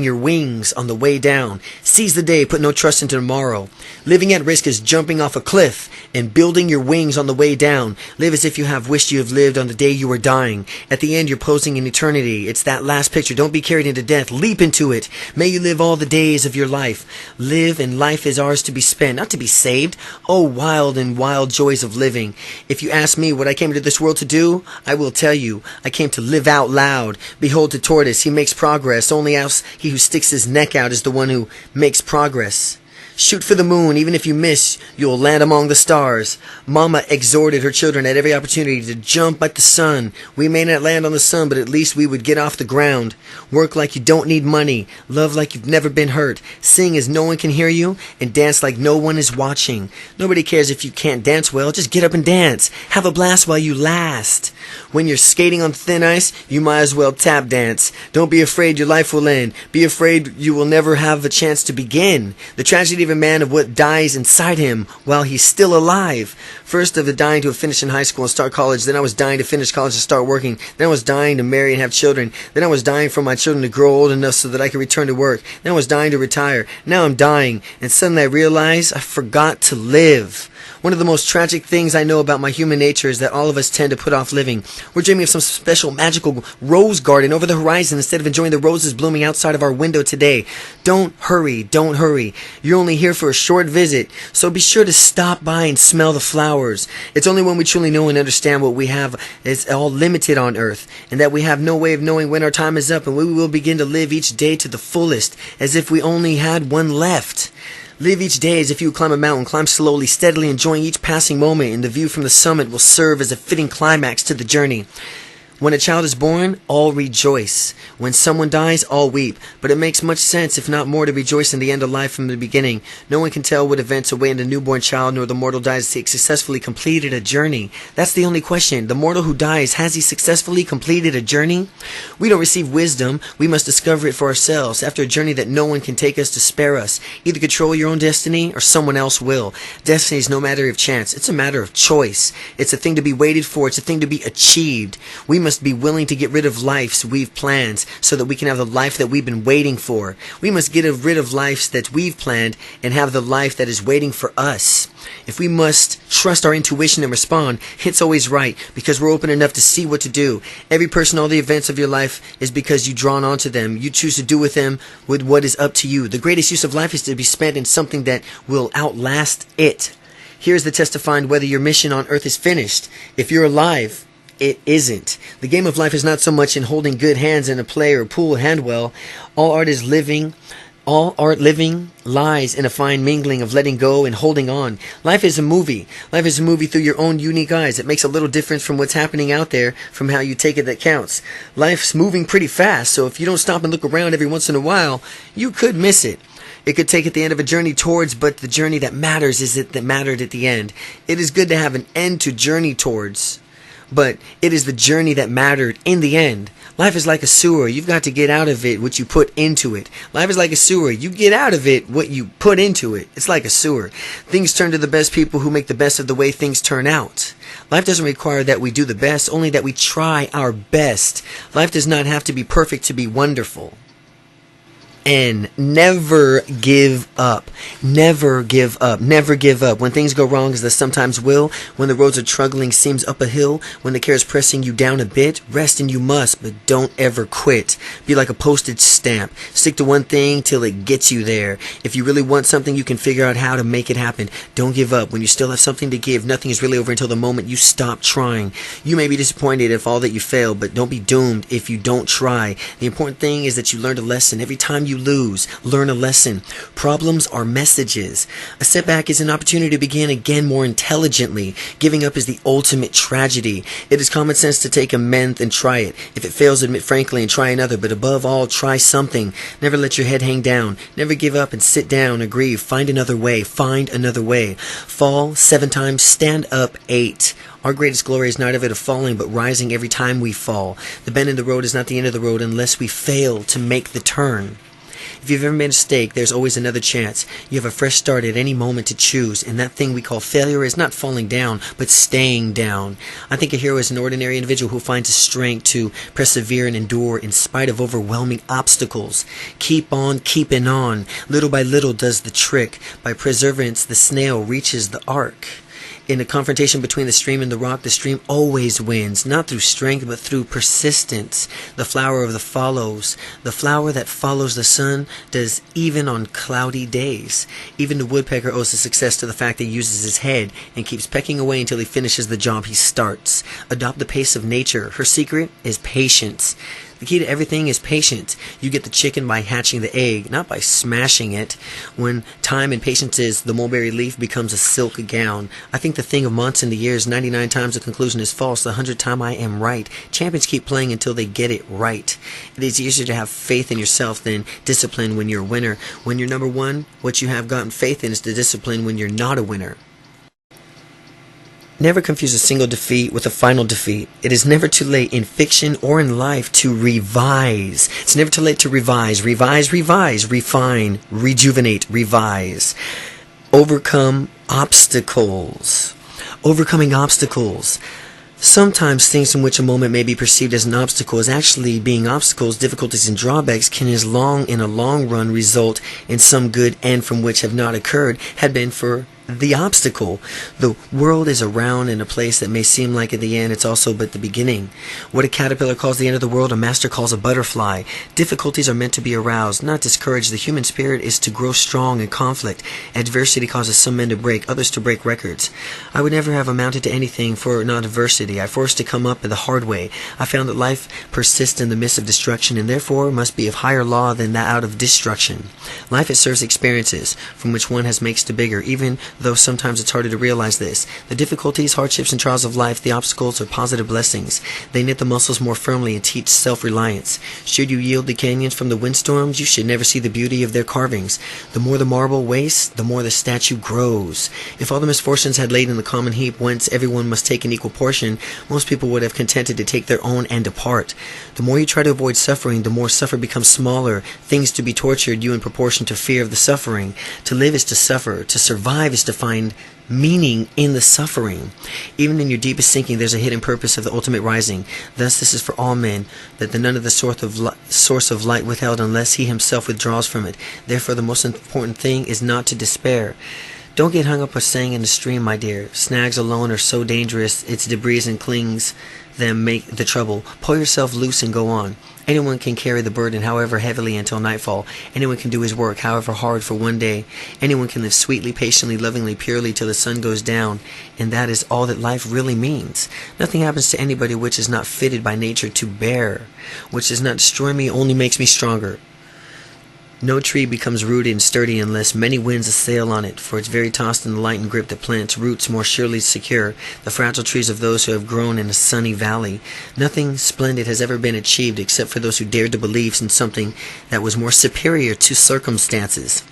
your wings on the way down. Seize the day, put no trust into tomorrow. Living at risk is jumping off a cliff and building your wings on the way down. Live as if you have wished you have lived on the day you were dying. At the end, you're posing in eternity. It's that last picture. Don't be carried into death. Leap into it. May you live all the days of your life. Live, and life is ours to be spent, not to be saved. Oh, wild and wild joys of living. If you ask me what I came to this world to do, I will tell you. I came to live out loud. Behold the tortoise. He makes progress. Only else he who sticks his neck out is the one who makes progress. Shoot for the moon. Even if you miss, you'll land among the stars. Mama exhorted her children at every opportunity to jump like the sun. We may not land on the sun, but at least we would get off the ground. Work like you don't need money. Love like you've never been hurt. Sing as no one can hear you, and dance like no one is watching. Nobody cares if you can't dance well. Just get up and dance. Have a blast while you last. When you're skating on thin ice, you might as well tap dance. Don't be afraid your life will end. Be afraid you will never have a chance to begin. The tragedy of a man of what dies inside him while he's still alive. First of the dying to finish in high school and start college. Then I was dying to finish college and start working. Then I was dying to marry and have children. Then I was dying for my children to grow old enough so that I could return to work. Then I was dying to retire. Now I'm dying, and suddenly I realize I forgot to live. One of the most tragic things I know about my human nature is that all of us tend to put off living. We're dreaming of some special magical rose garden over the horizon instead of enjoying the roses blooming outside of our window today. Don't hurry, don't hurry. You're only here for a short visit, so be sure to stop by and smell the flowers. It's only when we truly know and understand what we have is all limited on earth, and that we have no way of knowing when our time is up, and we will begin to live each day to the fullest, as if we only had one left. Live each day as if you would climb a mountain. Climb slowly, steadily, enjoying each passing moment, and the view from the summit will serve as a fitting climax to the journey. When a child is born, all rejoice. When someone dies, all weep. But it makes much sense, if not more, to rejoice in the end of life from the beginning. No one can tell what events await a newborn child, nor the mortal dies he successfully completed a journey. That's the only question. The mortal who dies, has he successfully completed a journey? We don't receive wisdom. We must discover it for ourselves, after a journey that no one can take us to spare us. Either control your own destiny, or someone else will. Destiny is no matter of chance. It's a matter of choice. It's a thing to be waited for. It's a thing to be achieved. We must be willing to get rid of lives we've planned so that we can have the life that we've been waiting for. We must get rid of lives that we've planned and have the life that is waiting for us. If we must trust our intuition and respond, it's always right, because we're open enough to see what to do. Every person, all the events of your life is because you're drawn onto them. You choose to do with them with what is up to you. The greatest use of life is to be spent in something that will outlast it. Here's the test to find whether your mission on earth is finished. If you're alive, it isn't. The game of life is not so much in holding good hands in a play or pool handwell. All art living lies in a fine mingling of letting go and holding on. Life is a movie. Life is a movie through your own unique eyes. It makes a little difference from what's happening out there, from how you take it, that counts. Life's moving pretty fast, so if you don't stop and look around every once in a while, you could miss it. It could take at the end of a journey towards, but the journey that matters is it that mattered at the end. It is good to have an end to journey towards, but it is the journey that mattered in the end. Life is like a sewer. You've got to get out of it what you put into it. Life is like a sewer. You get out of it what you put into it. It's like a sewer. Things turn to the best people who make the best of the way things turn out. Life doesn't require that we do the best, only that we try our best. Life does not have to be perfect to be wonderful. And never give up. Never give up. Never give up. When things go wrong, as they sometimes will, when the roads are troubling, seems up a hill, when the care is pressing you down a bit, rest and you must, but don't ever quit. Be like a postage stamp. Stick to one thing till it gets you there. If you really want something, you can figure out how to make it happen. Don't give up. When you still have something to give, nothing is really over until the moment you stop trying. You may be disappointed if all that you fail, but don't be doomed if you don't try. The important thing is that you learned a lesson. Every time you lose, learn a lesson. Problems are messages. A setback is an opportunity to begin again more intelligently. Giving up is the ultimate tragedy. It is common sense to take a month and try it. If it fails, admit frankly and try another, but above all, try something. Never let your head hang down. Never give up and sit down or grieve. Find another way. Find another way. Fall 7 times, stand up 8. Our greatest glory is not of it of falling, but rising every time we fall. The bend in the road is not the end of the road unless we fail to make the turn. If you've ever made a mistake, there's always another chance. You have a fresh start at any moment to choose, and that thing we call failure is not falling down, but staying down. I think a hero is an ordinary individual who finds the strength to persevere and endure in spite of overwhelming obstacles. Keep on keeping on. Little by little does the trick. By perseverance, the snail reaches the ark. In a confrontation between the stream and the rock, the stream always wins, not through strength, but through persistence. The flower that follows the sun does even on cloudy days. Even the woodpecker owes his success to the fact that he uses his head and keeps pecking away until he finishes the job he starts. Adopt the pace of nature. Her secret is patience. The key to everything is patience. You get the chicken by hatching the egg, not by smashing it. When time and patience is, the mulberry leaf becomes a silk gown. I think the thing of months and the years, 99 times the conclusion is false. The 100th time I am right. Champions keep playing until they get it right. It is easier to have faith in yourself than discipline when you're a winner. When you're number one, what you have gotten faith in is the discipline when you're not a winner. Never confuse a single defeat with a final defeat. It is never too late in fiction or in life to revise. It's never too late to revise, refine, rejuvenate, revise. Overcome obstacles. Overcoming obstacles. Sometimes things in which a moment may be perceived as an obstacle as actually being obstacles, difficulties, and drawbacks can in a long run result in some good end from which have not occurred had been for the obstacle. The world is a round and a place that may seem like at the end it's also but the beginning. What a caterpillar calls the end of the world, a master calls a butterfly. Difficulties are meant to be aroused, not discouraged. The human spirit is to grow strong in conflict. Adversity causes some men to break, others to break records. I would never have amounted to anything for not adversity. I forced to come up the hard way. I found that life persists in the midst of destruction and therefore must be of higher law than that out of destruction. Life it serves experiences from which one has makes to bigger, even though sometimes it's harder to realize this. The difficulties, hardships, and trials of life, the obstacles, are positive blessings. They knit the muscles more firmly and teach self-reliance. Should you yield the canyons from the windstorms, you should never see the beauty of their carvings. The more the marble wastes, the more the statue grows. If all the misfortunes had laid in the common heap whence everyone must take an equal portion, most people would have contented to take their own and depart. The more you try to avoid suffering, the more suffer becomes smaller, things to be tortured you in proportion to fear of the suffering. To live is to suffer. To survive is to find meaning in the suffering. Even in your deepest sinking, there's a hidden purpose of the ultimate rising. Thus, this is for all men, that the none of the source of light withheld unless he himself withdraws from it. Therefore, the most important thing is not to despair. Don't get hung up with saying in the stream, my dear. Snags alone are so dangerous, its debris and clings them make the trouble. Pull yourself loose and go on. Anyone can carry the burden however heavily until nightfall. Anyone can do his work however hard for one day. Anyone can live sweetly, patiently, lovingly, purely till the sun goes down. And that is all that life really means. Nothing happens to anybody which is not fitted by nature to bear. Which does not destroy me, only makes me stronger. No tree becomes rooted and sturdy unless many winds assail on it, for its very tossed in the light and grip that plants roots more surely secure the fragile trees of those who have grown in a sunny valley. Nothing splendid has ever been achieved except for those who dared to believe in something that was more superior to circumstances.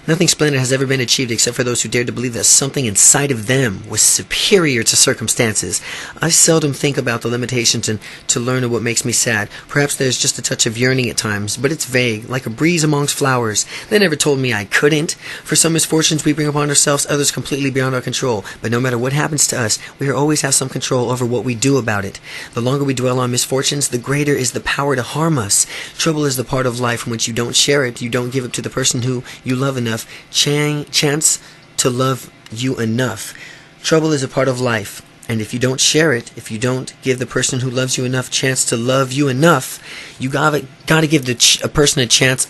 Nothing splendid has ever been achieved except for those who dared to believe that something inside of them was superior to circumstances. I seldom think about the limitations and to learn of what makes me sad. Perhaps there's just a touch of yearning at times, but it's vague, like a breeze amongst flowers. They never told me I couldn't. For some misfortunes we bring upon ourselves, others completely beyond our control. But no matter what happens to us, we always have some control over what we do about it. The longer we dwell on misfortunes, the greater is the power to harm us. Trouble is the part of life from which you don't share it. You don't give it to the person who you love enough chance to love you enough. Trouble is a part of life, and if you don't share it, if you don't give the person who loves you enough chance to love you enough, you gotta give a person a chance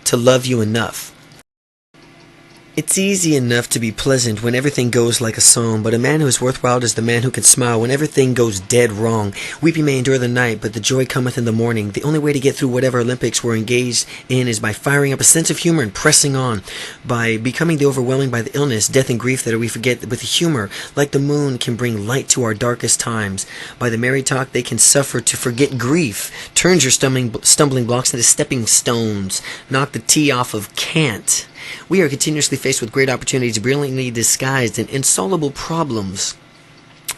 to love you enough. It's easy enough to be pleasant when everything goes like a song, but a man who is worthwhile is the man who can smile when everything goes dead wrong. Weeping may endure the night, but the joy cometh in the morning. The only way to get through whatever Olympics we're engaged in is by firing up a sense of humor and pressing on, by becoming the overwhelming by the illness, death, and grief that we forget with humor, like the moon can bring light to our darkest times. By the merry talk they can suffer to forget grief, turns your stumbling blocks into stepping stones, knock the T off of can't. We are continuously faced with great opportunities, brilliantly disguised in insoluble problems.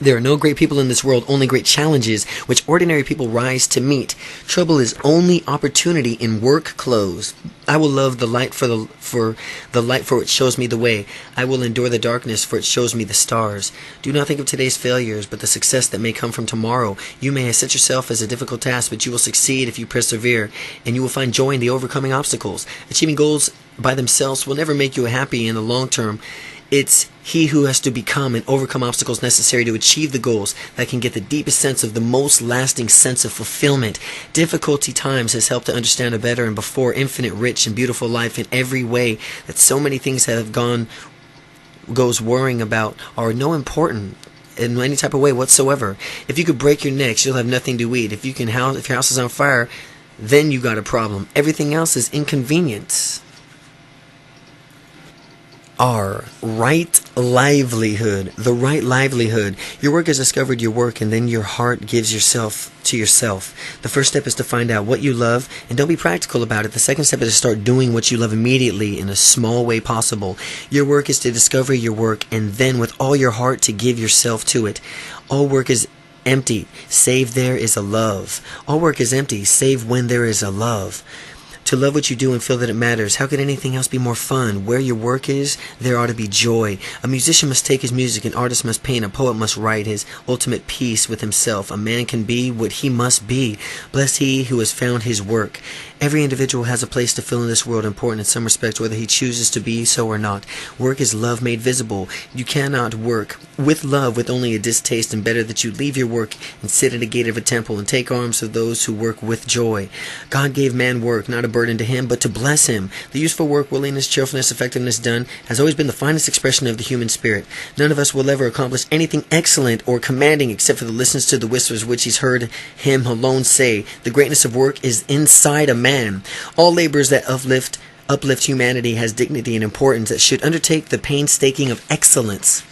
There are no great people in this world, only great challenges, which ordinary people rise to meet. Trouble is only opportunity in work clothes. I will love the light for the light, for it shows me the way. I will endure the darkness, for it shows me the stars. Do not think of today's failures, but the success that may come from tomorrow. You may have set yourself as a difficult task, but you will succeed if you persevere, and you will find joy in the overcoming obstacles. Achieving goals by themselves will never make you happy in the long term. It's he who has to become and overcome obstacles necessary to achieve the goals that can get the deepest sense of the most lasting sense of fulfillment. Difficulty times has helped to understand a better and before infinite, rich, and beautiful life in every way that so many things that have goes worrying about are no important in any type of way whatsoever. If you could break your necks, you'll have nothing to eat. If your house is on fire, then you got a problem. Everything else is inconvenience. R. Right livelihood. The right livelihood. Your work has discovered your work, and then your heart gives yourself to yourself. The first step is to find out what you love, and don't be practical about it. The second step is to start doing what you love immediately in a small way possible. Your work is to discover your work, and then with all your heart to give yourself to it. All work is empty, save there is a love. All work is empty, save when there is a love. To love what you do and feel that it matters. How could anything else be more fun? Where your work is, there ought to be joy. A musician must take his music, an artist must paint, a poet must write his ultimate peace with himself. A man can be what he must be. Blessed he who has found his work. Every individual has a place to fill in this world, important in some respects, whether he chooses to be so or not. Work is love made visible. You cannot work with love with only a distaste, and better that you leave your work and sit at a gate of a temple and take arms of those who work with joy. God gave man work, not a burden to him, but to bless him. The useful work, willingness, cheerfulness, effectiveness done has always been the finest expression of the human spirit. None of us will ever accomplish anything excellent or commanding except for the listens to the whispers which he's heard him alone say. The greatness of work is inside a man. All labors that uplift uplift humanity, has dignity and importance, that should undertake the painstaking of excellence.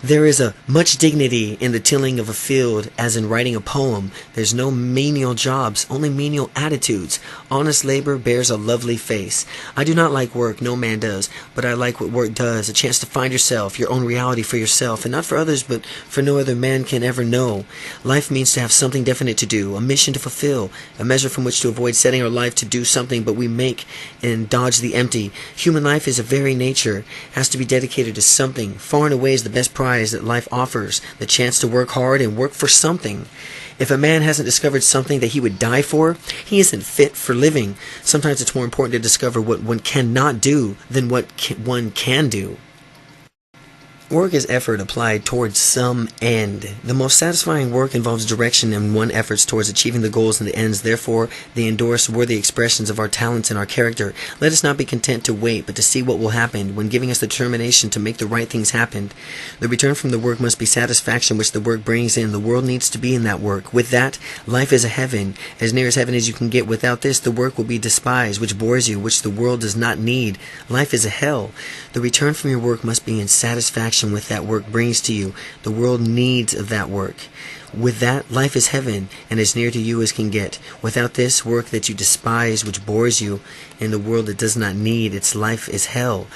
There is a much dignity in the tilling of a field as in writing a poem. There's no menial jobs, only menial attitudes. Honest labor bears a lovely face. I do not like work, no man does, but I like what work does, a chance to find yourself, your own reality for yourself, and not for others, but for no other man can ever know. Life means to have something definite to do, a mission to fulfill, a measure from which to avoid setting our life to do something but we make and dodge the empty. Human life is a very nature, has to be dedicated to something. Far and away is the best prize that life offers, the chance to work hard and work for something. If a man hasn't discovered something that he would die for, he isn't fit for living. Sometimes it's more important to discover what one cannot do than what one can do. Work is effort applied towards some end. The most satisfying work involves direction and one efforts towards achieving the goals and the ends. Therefore, they endorse worthy expressions of our talents and our character. Let us not be content to wait, but to see what will happen when giving us the determination to make the right things happen. The return from the work must be satisfaction which the work brings in. The world needs to be in that work. With that, life is a heaven, as near as heaven as you can get. Without this, the work will be despised, which bores you, which the world does not need. Life is a hell. The return from your work must be in satisfaction with that work brings to you. The world needs of that work. With that, life is heaven, and as near to you as can get. Without this work that you despise, which bores you, in the world that does not need, its life is hell.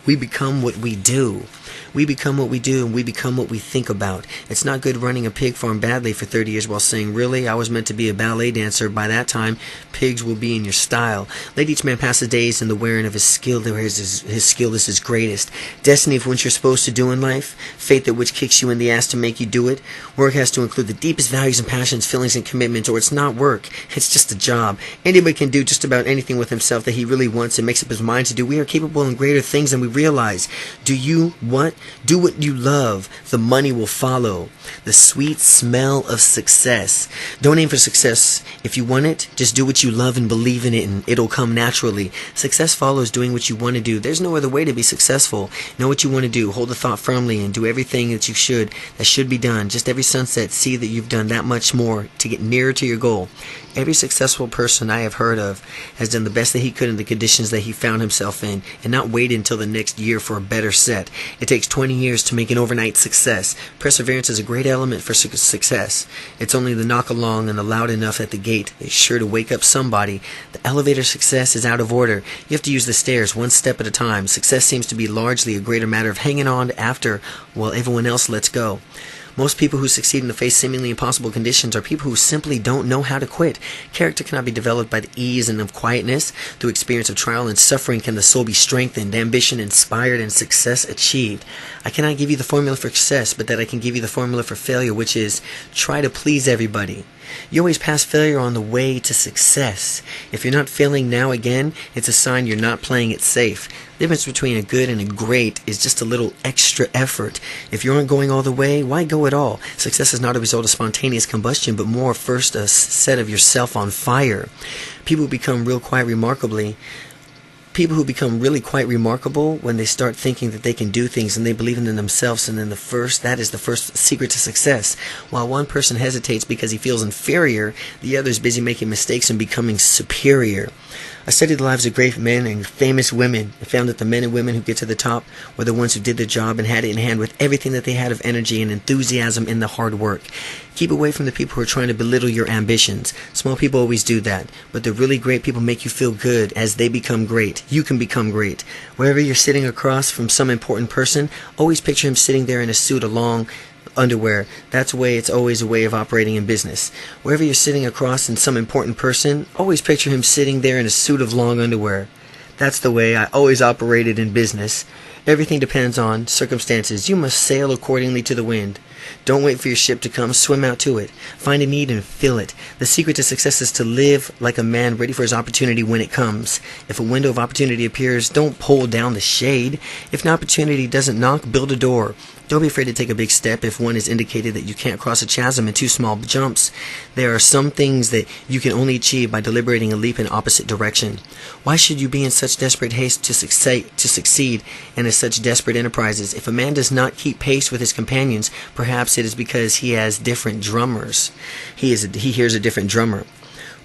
We become what we do. We become what we do, and we become what we think about. It's not good running a pig farm badly for 30 years while saying, really, I was meant to be a ballet dancer. By that time, pigs will be in your style. Let each man pass his days in the wearing of his skill, where his skill is his greatest. Destiny for what you're supposed to do in life. Fate that which kicks you in the ass to make you do it. Work has to include the deepest values and passions, feelings and commitments, or it's not work. It's just a job. Anybody can do just about anything with himself that he really wants and makes up his mind to do. We are capable in greater things than we realize. Do what you love. The money will follow. The sweet smell of success. Don't aim for success. If you want it, just do what you love and believe in it, and it'll come naturally. Success follows doing what you want to do. There's no other way to be successful. Know what you want to do. Hold the thought firmly and do everything that should be done. Just every sunset, see that you've done that much more to get nearer to your goal. Every successful person I have heard of has done the best that he could in the conditions that he found himself in, and not waited until the next year for a better set. It takes 20 years to make an overnight success. Perseverance is a great element for success. It's only the knock along and the loud enough at the gate that's sure to wake up somebody. The elevator success is out of order. You have to use the stairs one step at a time. Success seems to be largely a greater matter of hanging on after while everyone else lets go. Most people who succeed in the face seemingly impossible conditions are people who simply don't know how to quit. Character cannot be developed by the ease and of quietness. Through experience of trial and suffering can the soul be strengthened, ambition inspired, and success achieved. I cannot give you the formula for success, but that I can give you the formula for failure, which is try to please everybody. You always pass failure on the way to success. If you're not failing now again, it's a sign you're not playing it safe. The difference between a good and a great is just a little extra effort. If you aren't going all the way, why go at all? Success is not a result of spontaneous combustion, but more first a set of yourself on fire. People who become really quite remarkable when they start thinking that they can do things and they believe in them themselves, and then that is the first secret to success. While one person hesitates because he feels inferior, the other is busy making mistakes and becoming superior. I studied the lives of great men and famous women and found that the men and women who get to the top were the ones who did their job and had it in hand with everything that they had of energy and enthusiasm in the hard work. Keep away from the people who are trying to belittle your ambitions. Small people always do that, but the really great people make you feel good. As they become great, you can become great. Wherever you're sitting across from some important person, always picture him sitting there in a suit along underwear. It's always a way of operating in business. Wherever you're sitting across from some important person, always picture him sitting there in a suit of long underwear. That's the way I always operated in business. Everything depends on circumstances. You must sail accordingly to the wind. Don't wait for your ship to come. Swim out to it. Find a need and fill it. The secret to success is to live like a man ready for his opportunity when it comes. If a window of opportunity appears, don't pull down the shade. If an opportunity doesn't knock, build a door. Don't be afraid to take a big step if one is indicated that you can't cross a chasm in 2 small jumps. There are some things that you can only achieve by deliberating a leap in opposite direction. Why should you be in such desperate haste to succeed and in such desperate enterprises? If a man does not keep pace with his companions, perhaps it is because he has different drummers. He hears a different drummer.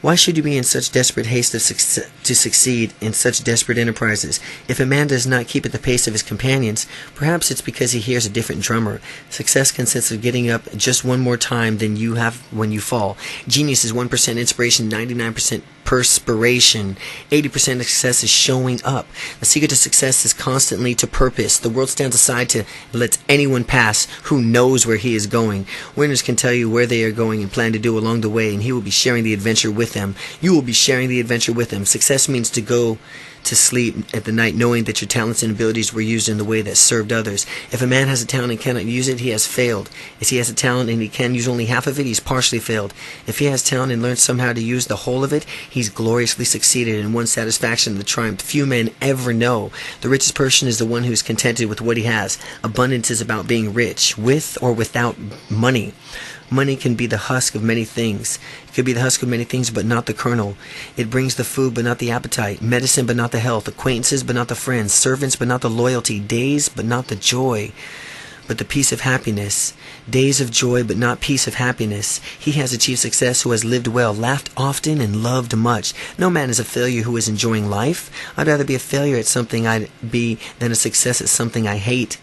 Why should you be in such desperate haste to succeed in such desperate enterprises? If a man does not keep at the pace of his companions, perhaps it's because he hears a different drummer. Success consists of getting up just one more time than you have when you fall. Genius is 1% inspiration, 99% perspiration. 80% of success is showing up. The secret to success is constantly to purpose. The world stands aside to let anyone pass who knows where he is going. Winners can tell you where they are going and plan to do along the way, and he will be sharing the adventure with them. You will be sharing the adventure with them. Success means to go to sleep at the night knowing that your talents and abilities were used in the way that served others. If a man has a talent and cannot use it, he has failed. If he has a talent and he can use only half of it, he's partially failed. If he has talent and learns somehow to use the whole of it, he's gloriously succeeded and won satisfaction and the triumph few men ever know. The richest person is the one who is contented with what he has. Abundance is about being rich, with or without money. Money can be the husk of many things. It could be the husk of many things, but not the kernel. It brings the food, but not the appetite. Medicine, but not the health. Acquaintances, but not the friends. Servants, but not the loyalty. Days, but not the joy, but the peace of happiness. Days of joy, but not peace of happiness. He has achieved success who has lived well, laughed often, and loved much. No man is a failure who is enjoying life. I'd rather be a failure at something I'd be than a success at something I hate.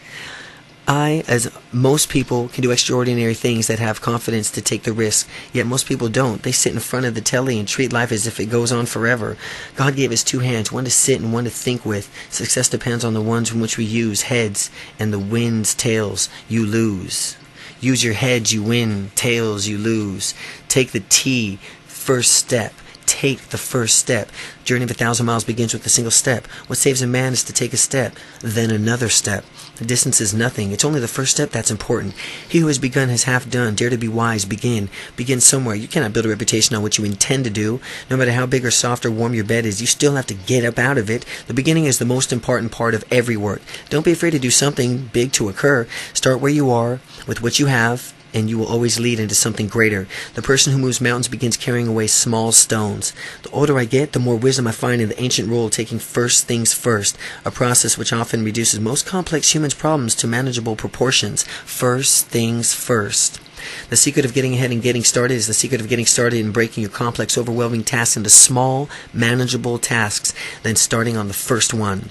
I, as most people, can do extraordinary things that have confidence to take the risk, yet most people don't. They sit in front of the telly and treat life as if it goes on forever. God gave us two hands, one to sit and one to think with. Success depends on the ones in which we use, heads, and the wins, tails, you lose. Use your heads, you win, tails, you lose. Take the T, first step. Take the first step. Journey of 1,000 miles begins with a single step. What saves a man is to take a step, then another step. The distance is nothing. It's only the first step that's important. He who has begun has half done. Dare to be wise. Begin. Begin somewhere. You cannot build a reputation on what you intend to do. No matter how big or soft or warm your bed is, you still have to get up out of it. The beginning is the most important part of every work. Don't be afraid to do something big to occur. Start where you are, with what you have, and you will always lead into something greater. The person who moves mountains begins carrying away small stones. The older I get, the more wisdom I find in the ancient rule of taking first things first, a process which often reduces most complex human problems to manageable proportions. First things first. The secret of getting ahead and getting started is the secret of getting started and breaking your complex, overwhelming tasks into small, manageable tasks, then starting on the first one.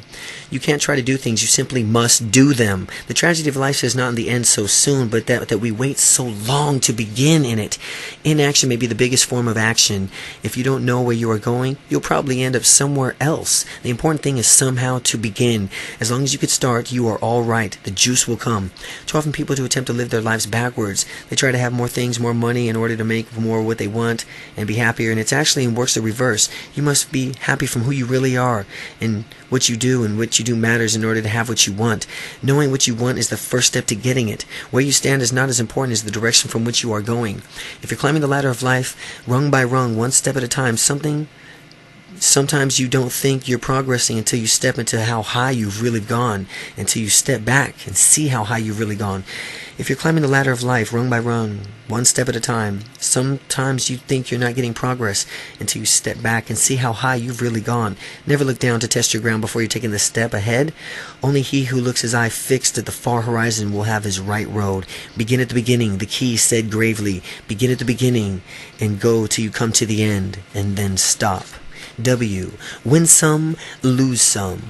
You can't try to do things, you simply must do them. The tragedy of life is not in the end so soon, but that we wait so long to begin in it. Inaction may be the biggest form of action. If you don't know where you are going, you'll probably end up somewhere else. The important thing is somehow to begin. As long as you can start, you are all right. The juice will come. Too often people do attempt to live their lives backwards. They try to have more things, more money in order to make more what they want and be happier, and it's actually works the reverse. You must be happy from who you really are and what you do, and what you do matters in order to have what you want. Knowing what you want is the first step to getting it. Where you stand is not as important as the direction from which you are going. If you're climbing the ladder of life, rung by rung, one step at a time, sometimes you don't think you're progressing until you step into how high you've really gone, until you step back and see how high you've really gone. If you're climbing the ladder of life, rung by rung, one step at a time, sometimes you think you're not getting progress until you step back and see how high you've really gone. Never look down to test your ground before you're taking the step ahead. Only he who looks his eye fixed at the far horizon will have his right road. Begin at the beginning, the key said gravely. Begin at the beginning and go till you come to the end, and then stop. W. Win some, lose some.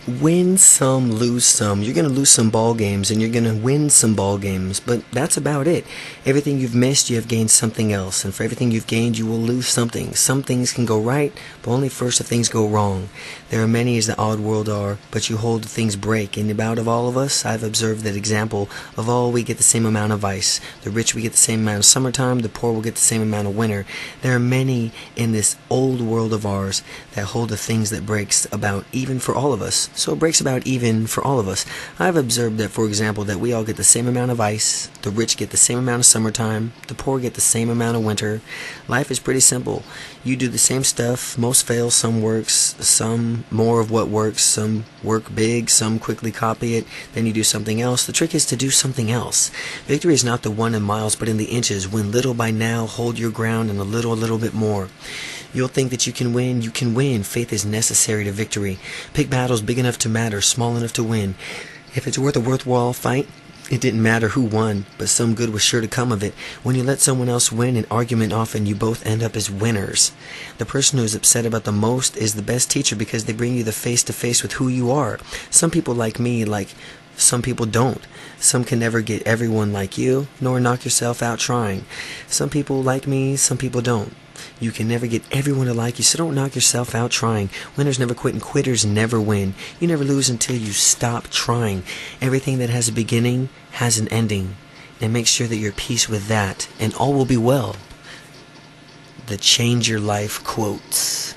Win some, lose some. You're going to lose some ball games and you're going to win some ball games, but that's about it. Everything you've missed, you have gained something else, and for everything you've gained, you will lose something. Some things can go right, but only first if things go wrong. There are many as the odd world are, but you hold things break. And about of all of us, I've observed that example of all we get the same amount of ice. The rich we get the same amount of summertime, the poor will get the same amount of winter. There are many in this old world of ours that hold the things that breaks about even for all of us. So it breaks about even for all of us. I've observed that, for example, that we all get the same amount of ice, the rich get the same amount of summertime, the poor get the same amount of winter. Life is pretty simple. You do the same stuff, most fail, some works, some more of what works, some work big, some quickly copy it, then you do something else. The trick is to do something else. Victory is not the one in miles, but in the inches. Win little by now, hold your ground, and a little bit more. You'll think that you can win. You can win. Faith is necessary to victory. Pick battles big enough to matter, small enough to win. If it's worth a worthwhile fight, It didn't matter who won, but some good was sure to come of it. When you let someone else win an argument, often you both end up as winners. The person who is upset about the most is the best teacher because they bring you the face-to-face with who you are. Some people like me, like some people don't. Some can never get everyone like you, nor knock yourself out trying. Some people like me, some people don't. You can never get everyone to like you, so don't knock yourself out trying. Winners never quit and quitters never win. You never lose until you stop trying. Everything that has a beginning has an ending. And make sure that you're at peace with that, and all will be well. The Change Your Life quotes.